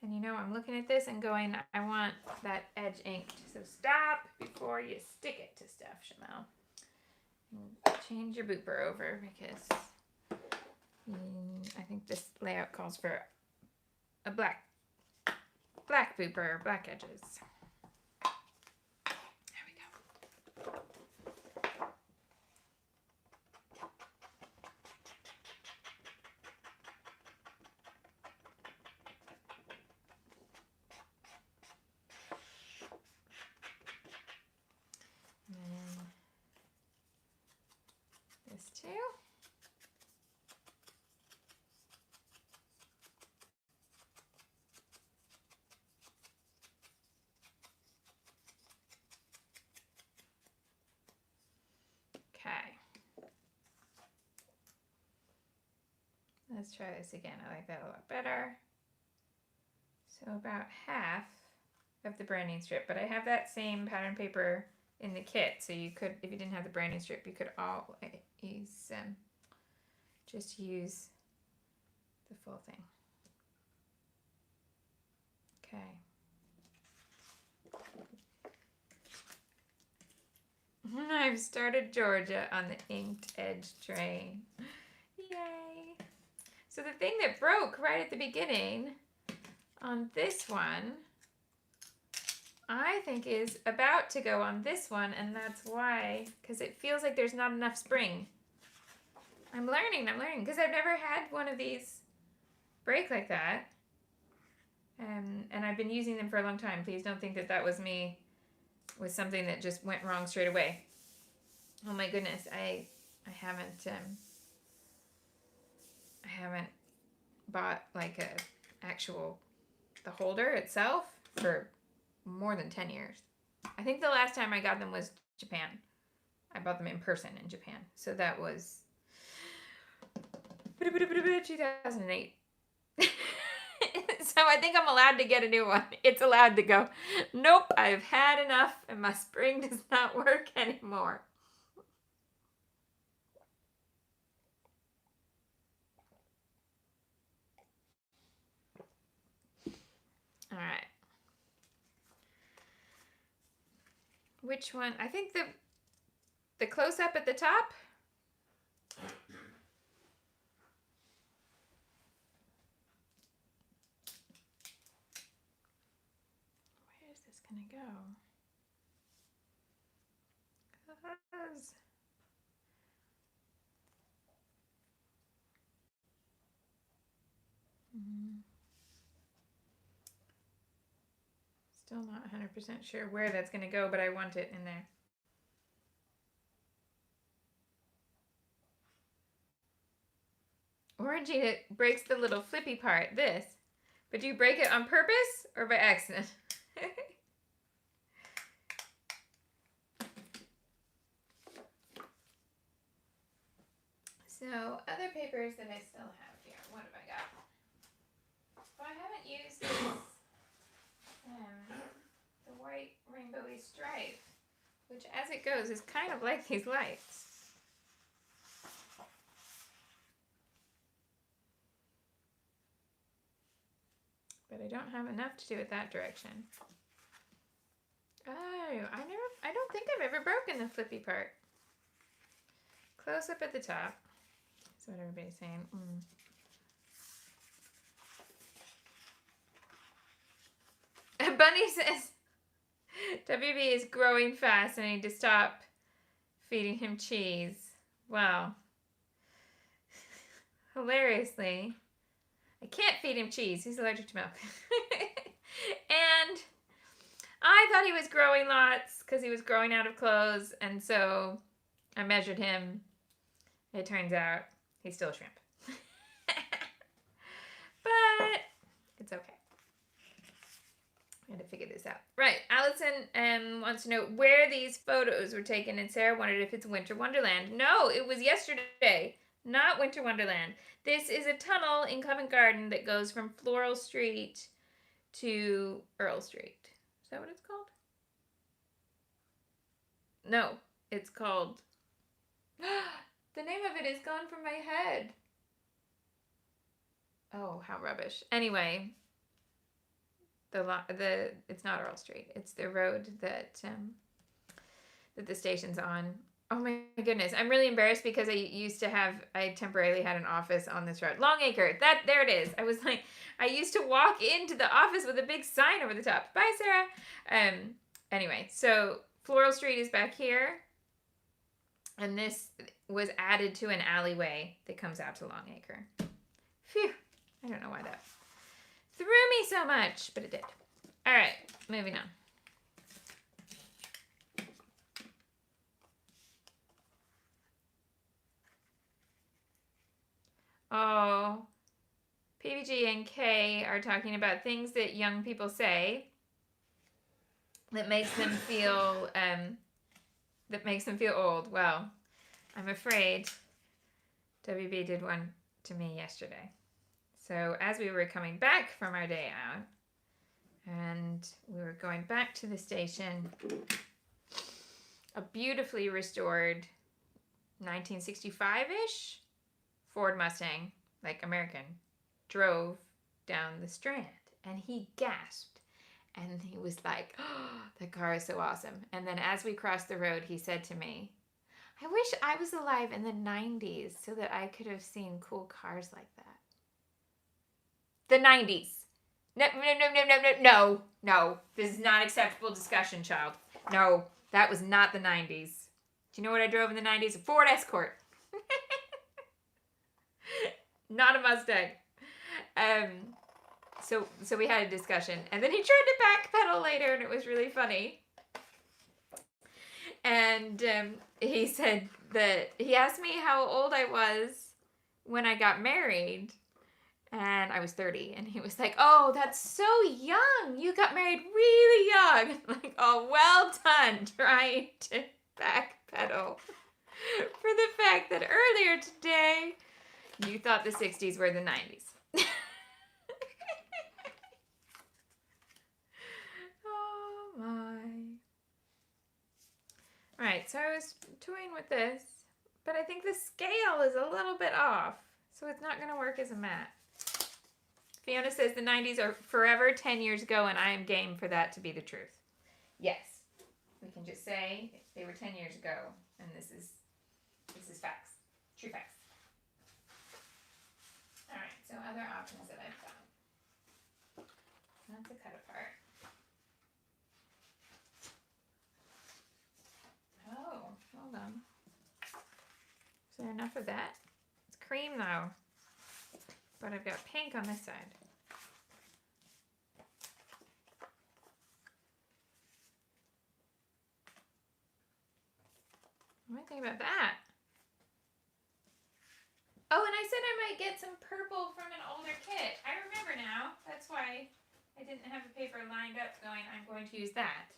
And you know, I'm looking at this and going, I want that edge inked. So stop before you stick it to stuff, Shamel. Change your booper over because I think this layout calls for a black booper, black edges. There we go. And then this too. Okay. Let's try this again. I like that a lot better. So about half of the branding strip, but I have that same pattern paper in the kit, so you could, if you didn't have the branding strip, you could always just use the full thing. Okay. I've started Georgia on the inked edge train. Yay. So the thing that broke right at the beginning on this one, I think is about to go on this one, and that's why, because it feels like there's not enough spring. I'm learning, because I've never had one of these break like that. And I've been using them for a long time. Please don't think that that was me with something that just went wrong straight away. Oh my goodness, I haven't bought like the holder itself for more than 10 years. I think the last time I got them was Japan. I bought them in person in Japan. So that was 2008. So I think I'm allowed to get a new one. It's allowed to go, nope, I've had enough and my spring does not work anymore. All right. Which one? I think the close-up at the top. Where is this going to go? Still not 100% sure where that's going to go, but I want it in there. Orangey, it breaks the little flippy part, this. But do you break it on purpose or by accident? So, other papers that I still have here. What have I got? Well, I haven't used this, the white rainbowy stripe, which as it goes is kind of like these lights. But I don't have enough to do it that direction. Oh, I don't think I've ever broken the flippy part. Close up at the top. That's what everybody's saying. Bunny says WB is growing fast and I need to stop feeding him cheese. Wow. Hilariously, I can't feed him cheese. He's allergic to milk. And I thought he was growing lots because he was growing out of clothes. And so I measured him. It turns out he's still a shrimp. But it's okay. I had to figure this out. Right. Allison wants to know where these photos were taken. And Sarah wondered if it's Winter Wonderland. No, it was yesterday. Not Winter Wonderland. This is a tunnel in Covent Garden that goes from Floral Street to Earl Street. Is that what it's called? No, it's called... The name of it is gone from my head. Oh, how rubbish. Anyway, it's not Earl Street. It's the road that the station's on. Oh my goodness. I'm really embarrassed because I temporarily had an office on this road. Longacre. There it is. I was like, I used to walk into the office with a big sign over the top. Bye, Sarah. Anyway, so Floral Street is back here. And this was added to an alleyway that comes out to Longacre. Phew. I don't know why that threw me so much, but it did. All right, moving on. Oh, PBG and Kay are talking about things that young people say that makes them feel old. Well, I'm afraid WB did one to me yesterday. So as we were coming back from our day out and we were going back to the station, a beautifully restored 1965-ish Ford Mustang, like American, drove down the Strand, and he gasped And he was like, oh, the car is so awesome. And then as we crossed the road, he said to me, I wish I was alive in the 90s so that I could have seen cool cars like that. The 90s. No. This is not acceptable discussion, child. No, that was not the 90s. Do you know what I drove in the 90s? A Ford Escort. Not a Mustang. So we had a discussion, and then he tried to backpedal later, and it was really funny. And he said that he asked me how old I was when I got married, and I was 30, and he was like, "Oh, that's so young. You got married really young." Like, "Oh, well done trying to backpedal for the fact that earlier today you thought the 60s were the 90s." Oh my. Alright, so I was toying with this, but I think the scale is a little bit off, so it's not going to work as a mat. Fiona says the 90s are forever 10 years ago, and I am game for that to be the truth. Yes. We can just say they were 10 years ago, and this is facts. True facts. Alright, so other options that I've found. That's a cut apart. Oh, hold on. Is there enough of that? It's cream though. But I've got pink on this side. What do I think about that? Oh, and I said I might get some purple from an older kit. I remember now. That's why I didn't have a paper lined up going, I'm going to use that.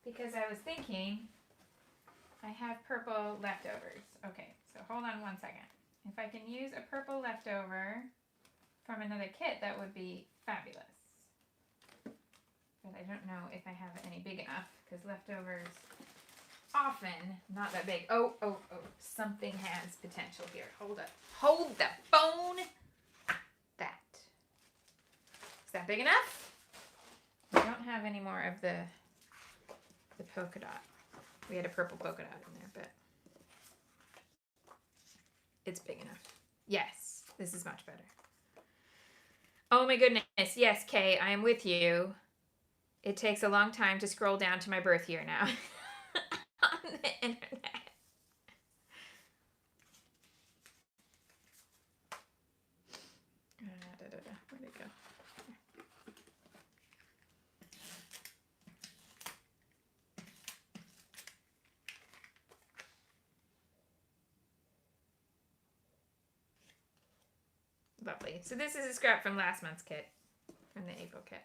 Because I was thinking I have purple leftovers. Okay, so hold on one second. If I can use a purple leftover from another kit, that would be fabulous. But I don't know if I have any big enough, because leftovers often not that big. Oh, something has potential here. Hold up. Hold the phone. That. Is that big enough? I don't have any more of the polka dot. We had a purple polka dot in there, but it's big enough. Yes, this is much better. Oh my goodness. Yes, Kay, I am with you. It takes a long time to scroll down to my birth year now on the internet. Where'd it go? Lovely. So this is a scrap from last month's kit, from the April kit.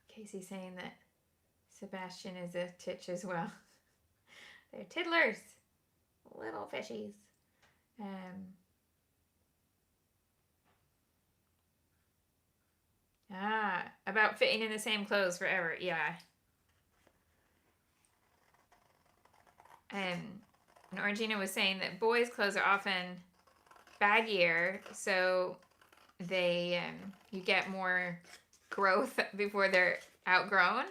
Casey's saying that Sebastian is a titch as well. They're tiddlers. Little fishies. About fitting in the same clothes forever. Yeah. And Orangina was saying that boys' clothes are often baggier, so they you get more growth before they're outgrown.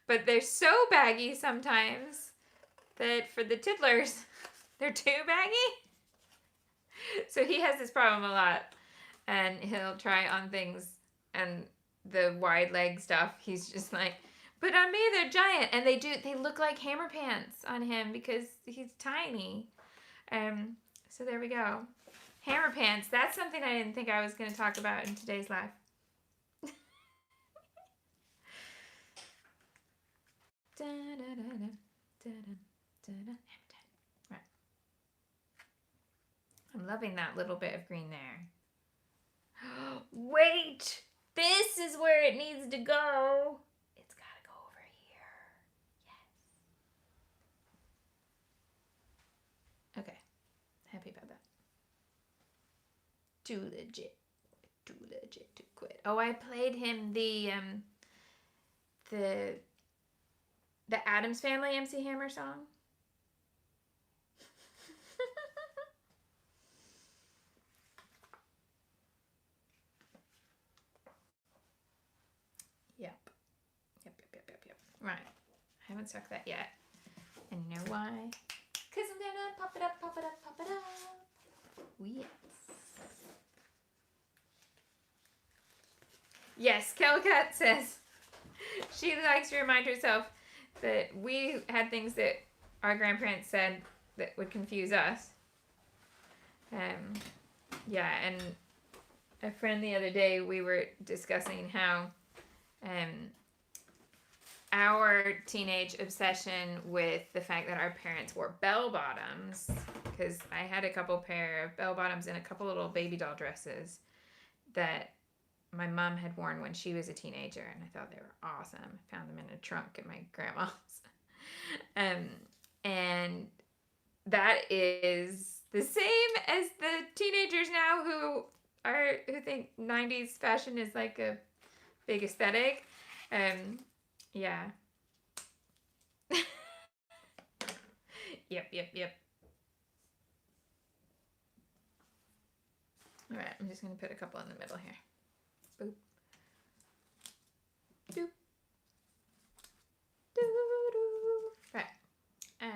But they're so baggy sometimes that for the tiddlers, they're too baggy. So he has this problem a lot, and he'll try on things, and the wide leg stuff, he's just like, but on me they're giant, and they look like hammer pants on him because he's tiny. So there we go. Hammer pants, that's something I didn't think I was going to talk about in today's life. Right. I'm loving that little bit of green there. Wait! This is where it needs to go. It's got to go over here. Yes. Okay. Happy about that. Too legit to quit. Oh, I played him the Addams Family MC Hammer song. Yep. Right. I haven't stuck that yet. And you know why? Because I'm gonna pop it up. Yes. Yes, Kelcat says she likes to remind herself that we had things that our grandparents said that would confuse us. Yeah, and a friend the other day, we were discussing how our teenage obsession with the fact that our parents wore bell bottoms, because I had a couple pair of bell bottoms and a couple little baby doll dresses that my mom had worn when she was a teenager, and I thought they were awesome. I found them in a trunk at my grandma's. And that is the same as the teenagers now who think 90s fashion is like a big aesthetic. Yeah. Yep. All right, I'm just going to put a couple in the middle here. Boop. Doop. Doo-doo. Right. Okay.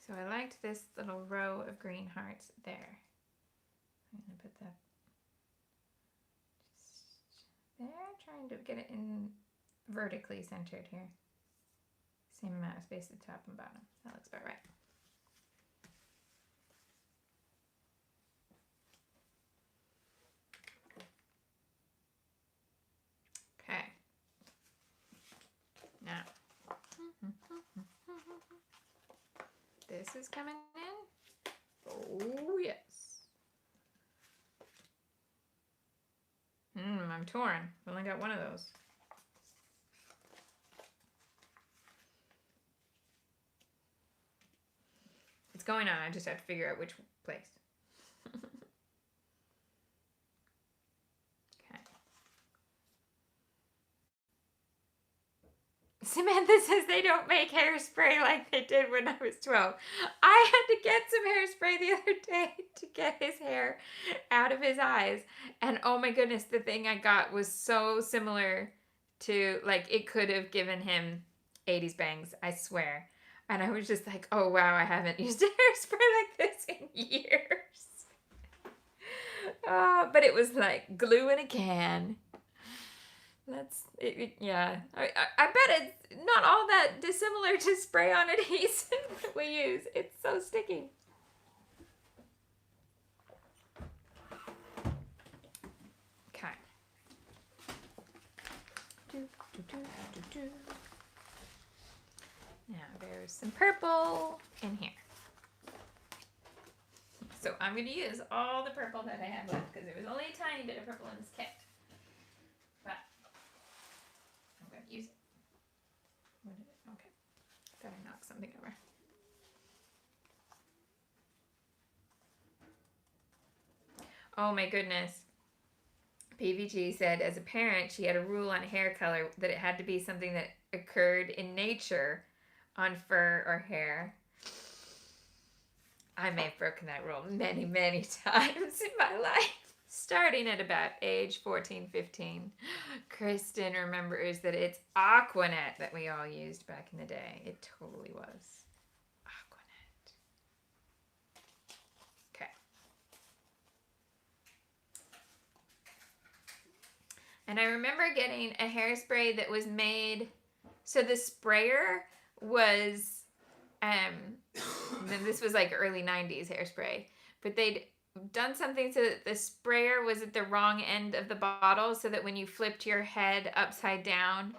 So I liked this little row of green hearts there. I'm going to put that just there, trying to get it in vertically centered here. Same amount of space at the top and bottom. That looks about right. Okay. Now, this is coming in. Oh, yes. I'm torn. I've only got one of those. It's going on. I just have to figure out which place. Okay. Samantha says they don't make hairspray like they did when I was 12. I had to get some hairspray the other day to get his hair out of his eyes. And oh my goodness, the thing I got was so similar to, like, it could have given him 80s bangs, I swear. And I was just like, oh wow, I haven't used a hairspray like this in years. But it was like glue in a can. That's it, yeah. I bet it's not all that dissimilar to spray-on adhesive that we use. It's so sticky. Okay. Now there's some purple in here. So I'm going to use all the purple that I have left because there was only a tiny bit of purple in this kit. But I'm going to use it. What did it? Okay. Thought I knocked something over. Oh my goodness. PVG said as a parent she had a rule on hair color that it had to be something that occurred in nature on fur or hair. I may have broken that rule many, many times in my life. Starting at about age 14, 15. Kristen remembers that it's Aquanet that we all used back in the day. It totally was. Aquanet. Okay. And I remember getting a hairspray that was made, so the sprayer was, then this was like early 90s hairspray, but they'd done something so that the sprayer was at the wrong end of the bottle so that when you flipped your head upside down,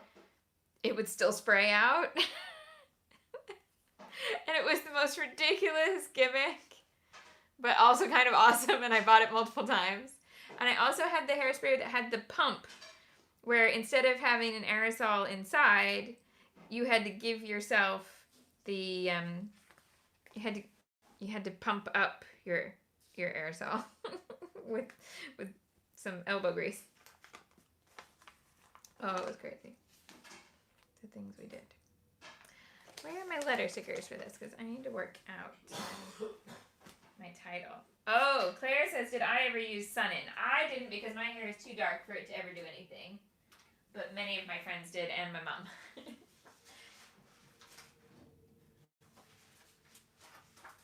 it would still spray out. And it was the most ridiculous gimmick, but also kind of awesome, and I bought it multiple times. And I also had the hairspray that had the pump, where instead of having an aerosol inside, you had to give yourself the you had to pump up your aerosol. with some elbow grease. Oh, it was crazy. The things we did. Where are my letter stickers for this? Because I need to work out my title. Oh, Claire says, did I ever use Sun-In? I didn't because my hair is too dark for it to ever do anything. But many of my friends did, and my mom.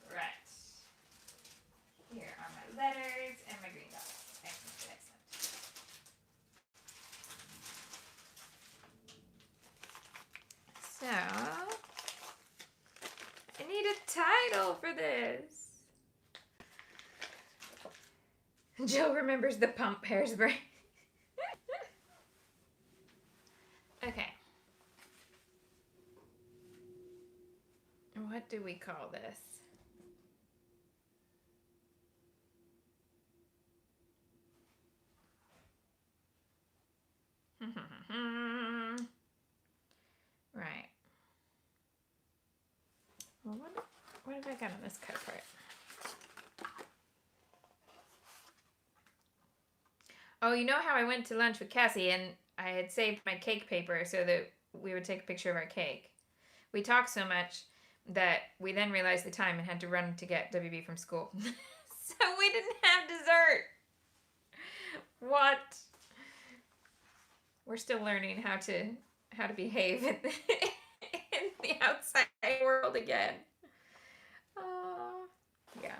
Right. Here are my letters and my green dots. Excellent, excellent. So, I need a title for this. Joe remembers the pump hairspray. Okay. What do we call this? Right. Well, what have I got on this card part? Oh, you know how I went to lunch with Cassie and I had saved my cake paper so that we would take a picture of our cake. We talked so much that we then realized the time and had to run to get WB from school. So we didn't have dessert. What? We're still learning how to behave in the outside world again. Oh, yeah.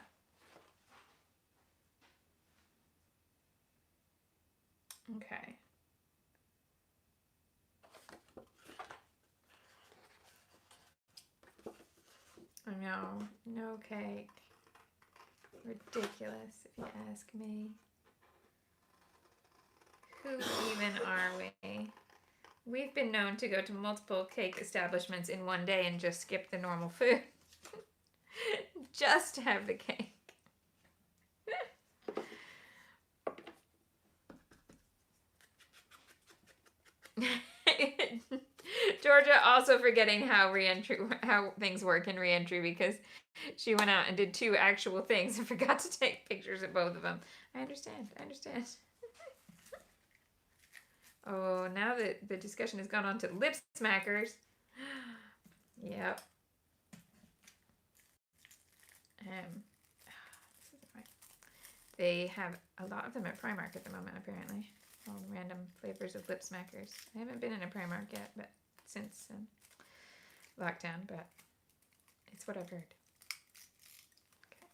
Okay. I know. No cake. Ridiculous, if you ask me. Who even are we? We've been known to go to multiple cake establishments in one day and just skip the normal food. Just to have the cake. Georgia also forgetting how things work in reentry because she went out and did 2 actual things and forgot to take pictures of both of them. I understand. Oh, now that the discussion has gone on to lip smackers. Yep. They have a lot of them at Primark at the moment, apparently. All random flavors of lip smackers. I haven't been in a Primark yet, but since lockdown, but it's what I've heard. Okay.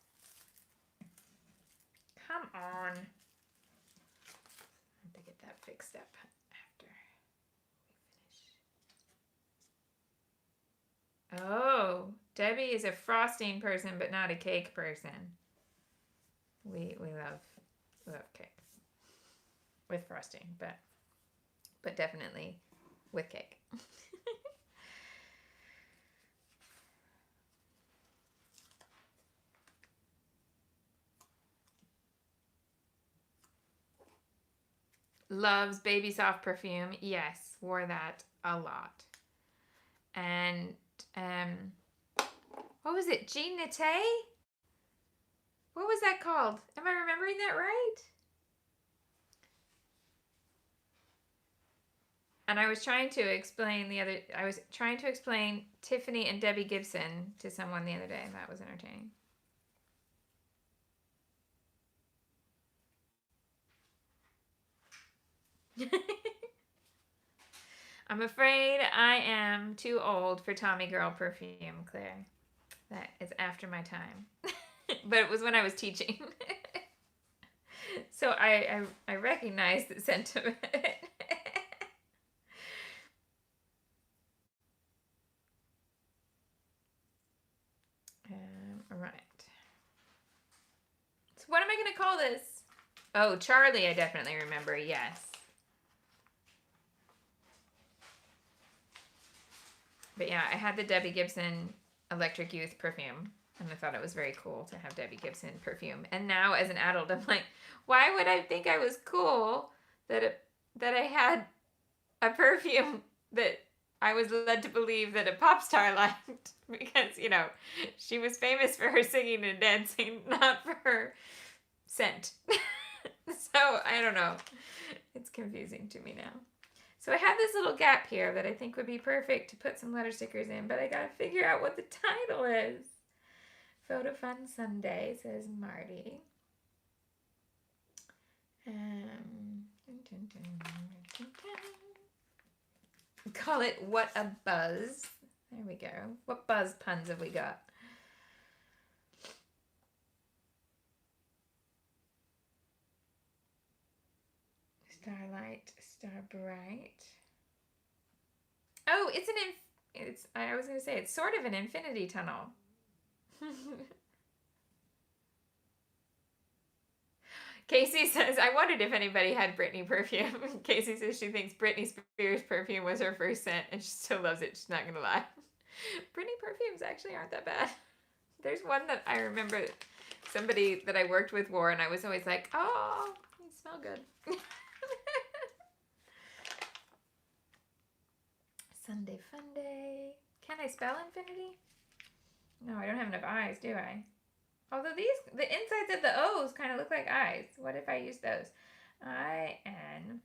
Come on. I have to get that fixed up after we finish. Oh, Debbie is a frosting person, but not a cake person. We love cake. With frosting, but definitely with cake. Loves Baby Soft perfume. Yes, wore that a lot. And what was it? Jean Nate? What was that called? Am I remembering that right? And I was trying to explain Tiffany and Debbie Gibson to someone the other day, and that was entertaining. I'm afraid I am too old for Tommy Girl perfume, Claire. That is after my time. But it was when I was teaching. So I recognize the sentiment. Right. So what am I going to call this? Oh, Charlie, I definitely remember. Yes. But yeah, I had the Debbie Gibson Electric Youth perfume. And I thought it was very cool to have Debbie Gibson perfume. And now as an adult, I'm like, why would I think I was cool that I had a perfume that I was led to believe that a pop star liked? Because, you know, she was famous for her singing and dancing, not for her scent. So I don't know. It's confusing to me now. So I have this little gap here that I think would be perfect to put some letter stickers in, but I gotta figure out what the title is. Photo Fun Sunday, says Marty. Call it What a Buzz. There we go. What buzz puns have we got? Starlight, star bright. Oh, I was going to say, it's sort of an infinity tunnel. Casey says, I wondered if anybody had Britney perfume. Casey says she thinks Britney Spears perfume was her first scent and she still loves it. She's not going to lie. Britney perfumes actually aren't that bad. There's one that I remember somebody that I worked with wore and I was always like, oh, you smell good. Sunday fun day. Can I spell infinity? No, I don't have enough eyes, do I? Although the insides of the O's kind of look like eyes. What if I use those? I-N-F-I.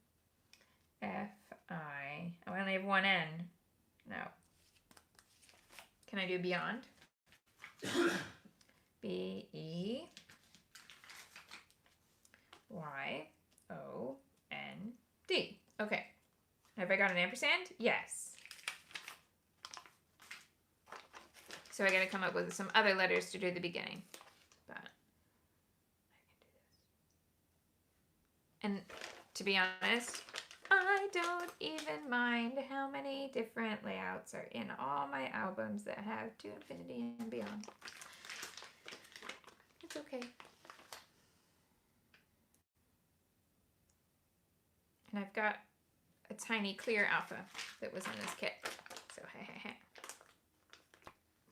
Oh, I only have one N. No. Can I do beyond? B-E-Y-O-N-D. Okay. Have I got an ampersand? Yes. So I got to come up with some other letters to do at the beginning. But I can do this. And to be honest, I don't even mind how many different layouts are in all my albums that have To Infinity and Beyond. It's okay. And I've got a tiny clear alpha that was in this kit. So hey.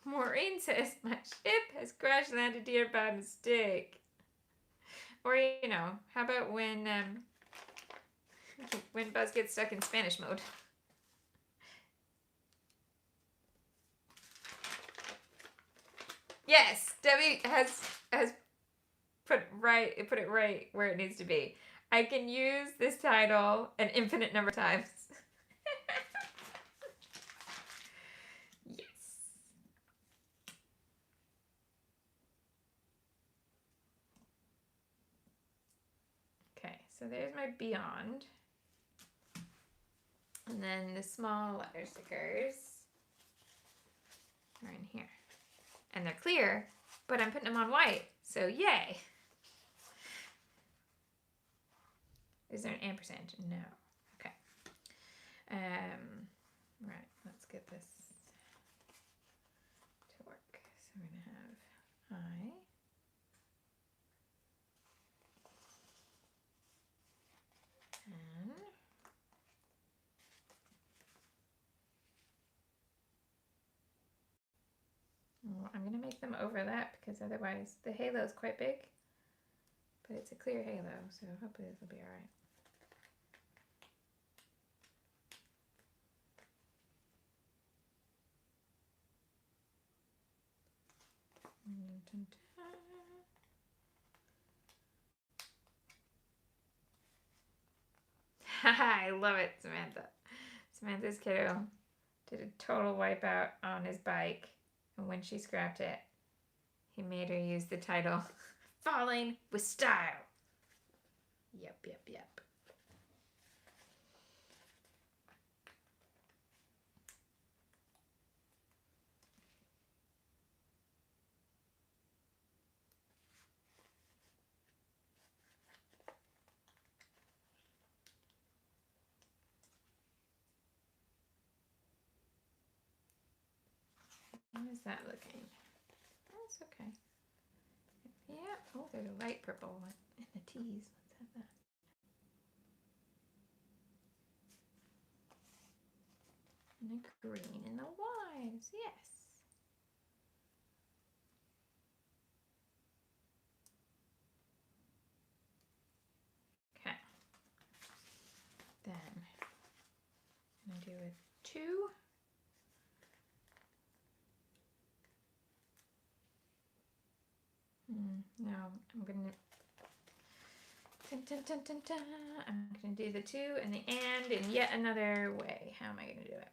Maureen says, my ship has crash landed here by mistake. Or, you know, how about when Buzz gets stuck in Spanish mode? Yes, Debbie has put it right where it needs to be. I can use this title an infinite number of times. Yes. Okay, so there's my beyond. And then the small letter stickers are in here. And they're clear, but I'm putting them on white, so yay. Is there an ampersand? No. Okay. Right, let's get this to work. So we're going to have I. N. Well, I'm going to make them overlap because otherwise the halo is quite big. But it's a clear halo, so hopefully this will be all right. I love it, Samantha. Samantha's kiddo did a total wipeout on his bike, and when she scrapped it, he made her use the title, Falling with Style. Yep. How is that looking? That's okay. Yeah. Oh, there's a light purple one in the T's. Let's have that. And a green in the Y's. Yes. Okay. Then I'm going to do a 2. No, I'm going to Dun, dun, dun, dun, dun. I'm going to do the to and the and in yet another way. How am I going to do it?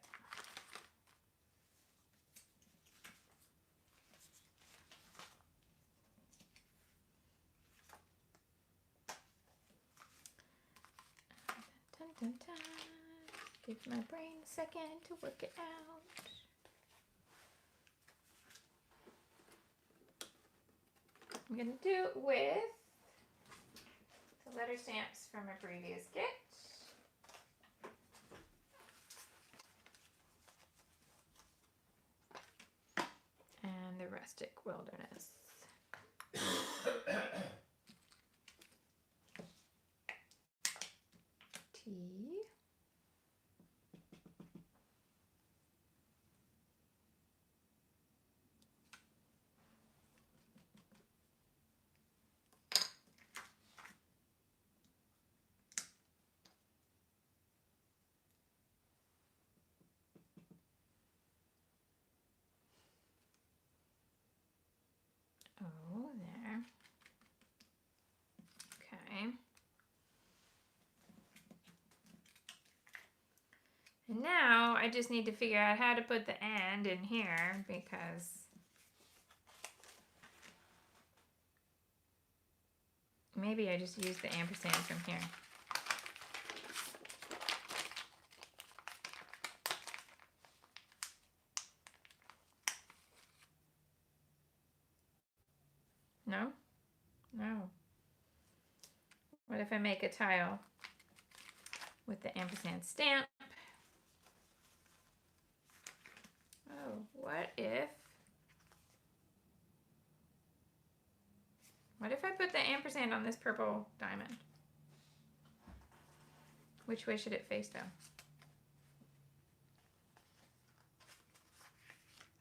Dun, dun, dun. Give my brain a second to work it out. I'm going to do it with the letter stamps from a previous kit. And the rustic wilderness. T. Oh, there. Okay. And now I just need to figure out how to put the and in here because maybe I just use the ampersand from here. No? No. What if I make a tile with the ampersand stamp? Oh, what if I put the ampersand on this purple diamond? Which way should it face though?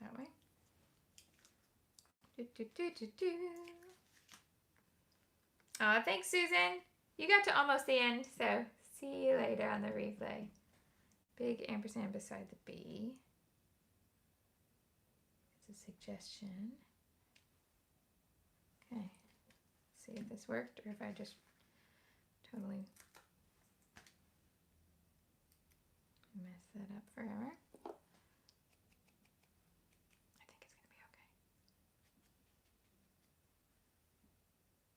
That way? Do, do, do, do, do. Oh, thanks, Susan. You got to almost the end, so see you later on the replay. Big ampersand beside the B. It's a suggestion. Okay. See if this worked or if I just totally messed that up forever. I think it's going to be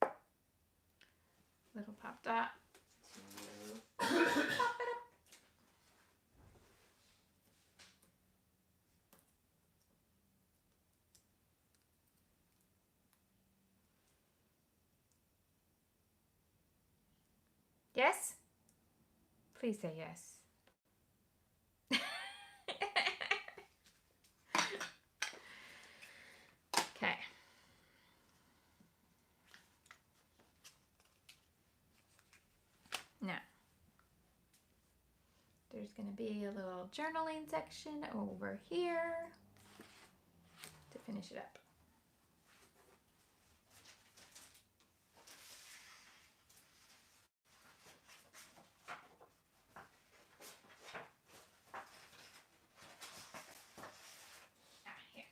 okay. Little pop dot to pop it up. Yes? Please say yes. Okay. Now, there's going to be a little journaling section over here to finish it up. Here.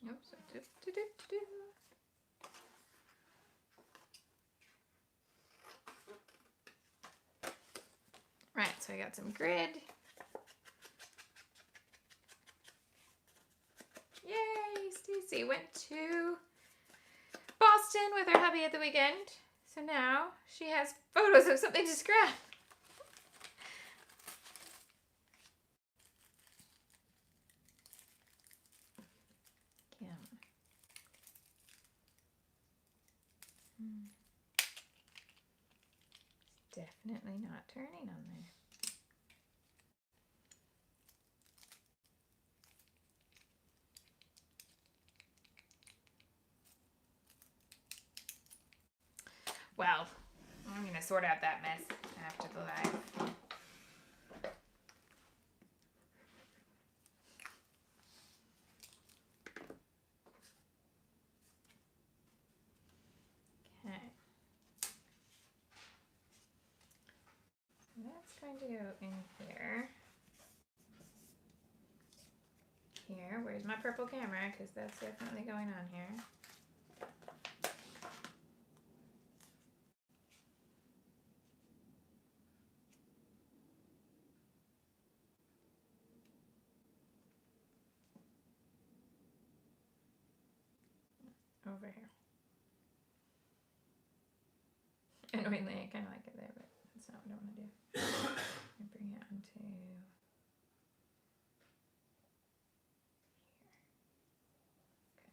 Oops. Right, so I got some grid. Yay, Stacy went to Boston with her hubby at the weekend. So now she has photos of something to scrap. It's definitely not turning on there. Well, I'm going to sort out that mess after the live. Okay. trying to go in here. Here, where's my purple camera? Because that's definitely going on here. Over here. Annoyingly, I kind of like it there, but that's not what I want to do. I bring it onto here. Okay.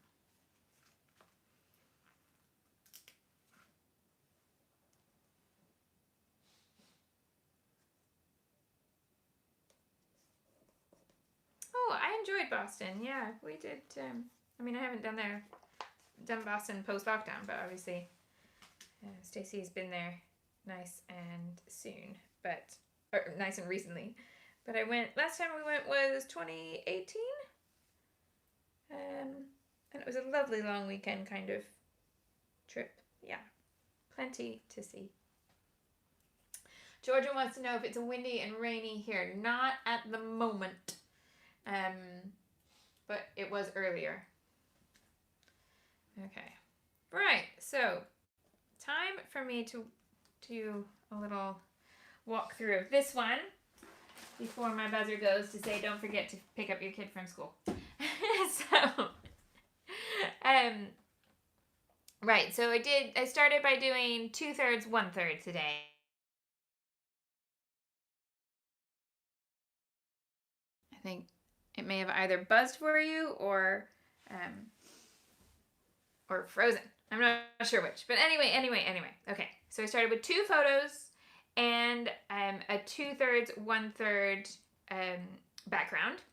Oh, I enjoyed Boston. Yeah, we did. I mean, I haven't done Boston post-lockdown, but obviously Stacy has been there nice and soon, or nice and recently. But last time we went was 2018. And it was a lovely long weekend kind of trip. Yeah, plenty to see. Georgia wants to know if it's windy and rainy here. Not at the moment. But it was earlier. Okay. Right, so time for me to do a little walkthrough of this one before my buzzer goes to say don't forget to pick up your kid from school. Right, so I started by doing 2/3, 1/3 today. I think it may have either buzzed for you or frozen. I'm not sure which, but anyway. Okay, so I started with 2 photos and a 2/3, 1/3 background.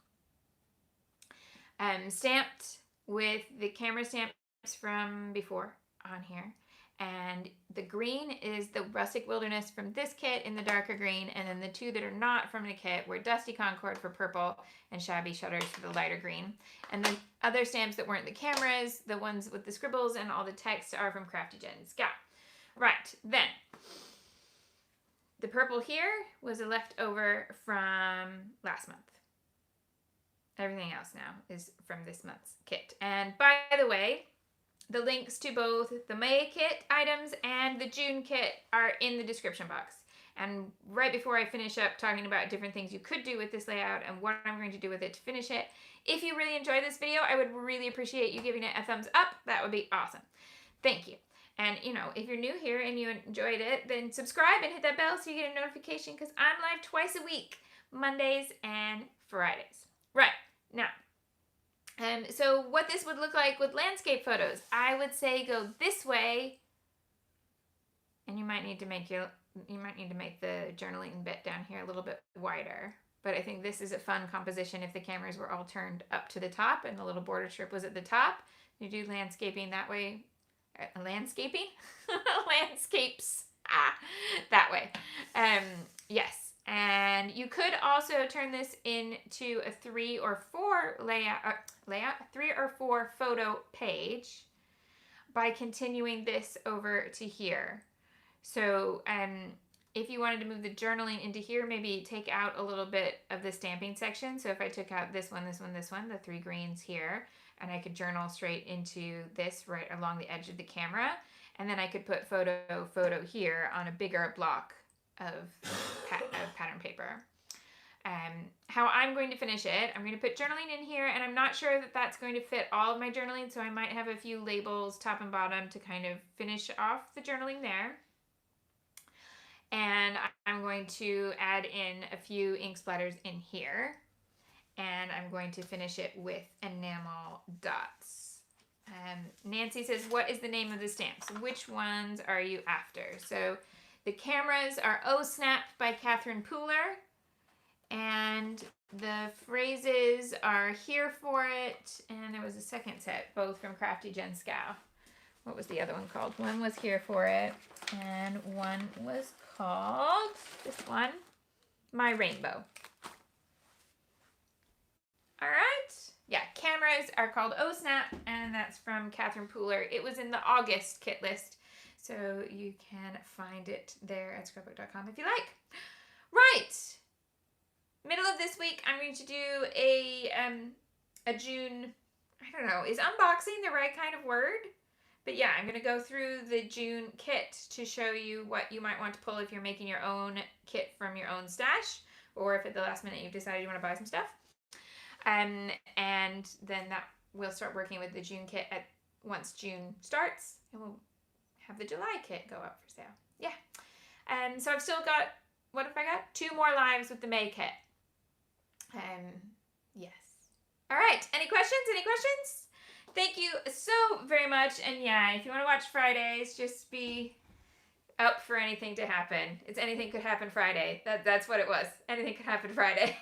Stamped with the camera stamps from before on here. And the green is the Rustic Wilderness from this kit in the darker green, and then the 2 that are not from the kit were Dusty Concord for purple and Shabby Shutters for the lighter green. And the other stamps that weren't the cameras, the ones with the scribbles and all the text, are from Crafty Jen Scout. Right, then the purple here was a leftover from last month. Everything else now is from this month's kit. And by the way, the links to both the May kit items and the June kit are in the description box. And right before I finish up talking about different things you could do with this layout and what I'm going to do with it to finish it, if you really enjoy this video, I would really appreciate you giving it a thumbs up. That would be awesome. Thank you. And, if you're new here and you enjoyed it, then subscribe and hit that bell so you get a notification, because I'm live twice a week, Mondays and Fridays. Right, now, so what this would look like with landscape photos, I would say go this way, and you might need to make the journaling bit down here a little bit wider. But I think this is a fun composition if the cameras were all turned up to the top and the little border strip was at the top. You do landscaping that way. Landscaping? Landscapes. That way. Yes. And you could also turn this into a 3 or 4 3 or 4 photo page by continuing this over to here. So if you wanted to move the journaling into here, maybe take out a little bit of the stamping section. So if I took out this one, the 3 greens here, and I could journal straight into this right along the edge of the camera, and then I could put photo here on a bigger block of pattern paper. How I'm going to finish it, I'm going to put journaling in here, and I'm not sure that that's going to fit all of my journaling, so I might have a few labels top and bottom to kind of finish off the journaling there. And I'm going to add in a few ink splatters in here, and I'm going to finish it with enamel dots. Nancy says, what is the name of the stamps? Which ones are you after? So the cameras are Oh Snap by Catherine Pooler, and the phrases are Here for It, and there was a second set, both from Crafty Jen Scow. What was the other one called? One was Here for It, and one was called, this one, My Rainbow. All right. Yeah, cameras are called Oh Snap, and that's from Catherine Pooler. It was in the August kit list, so you can find it there at scrapbook.com if you like. Right. Middle of this week, I'm going to do a June, I don't know, is unboxing the right kind of word? But yeah, I'm going to go through the June kit to show you what you might want to pull if you're making your own kit from your own stash, or if at the last minute you've decided you want to buy some stuff. And then that we'll start working with the June kit once June starts, and we'll have the July kit go up for sale. Yeah. So I've still got, what have I got? 2 more lives with the May kit. Yes. All right. Any questions? Thank you so very much. And yeah, if you want to watch Fridays, just be up for anything to happen. It's anything could happen Friday. That's what it was. Anything could happen Friday.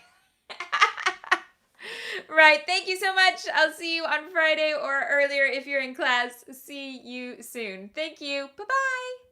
Right. Thank you so much. I'll see you on Friday or earlier if you're in class. See you soon. Thank you. Bye-bye.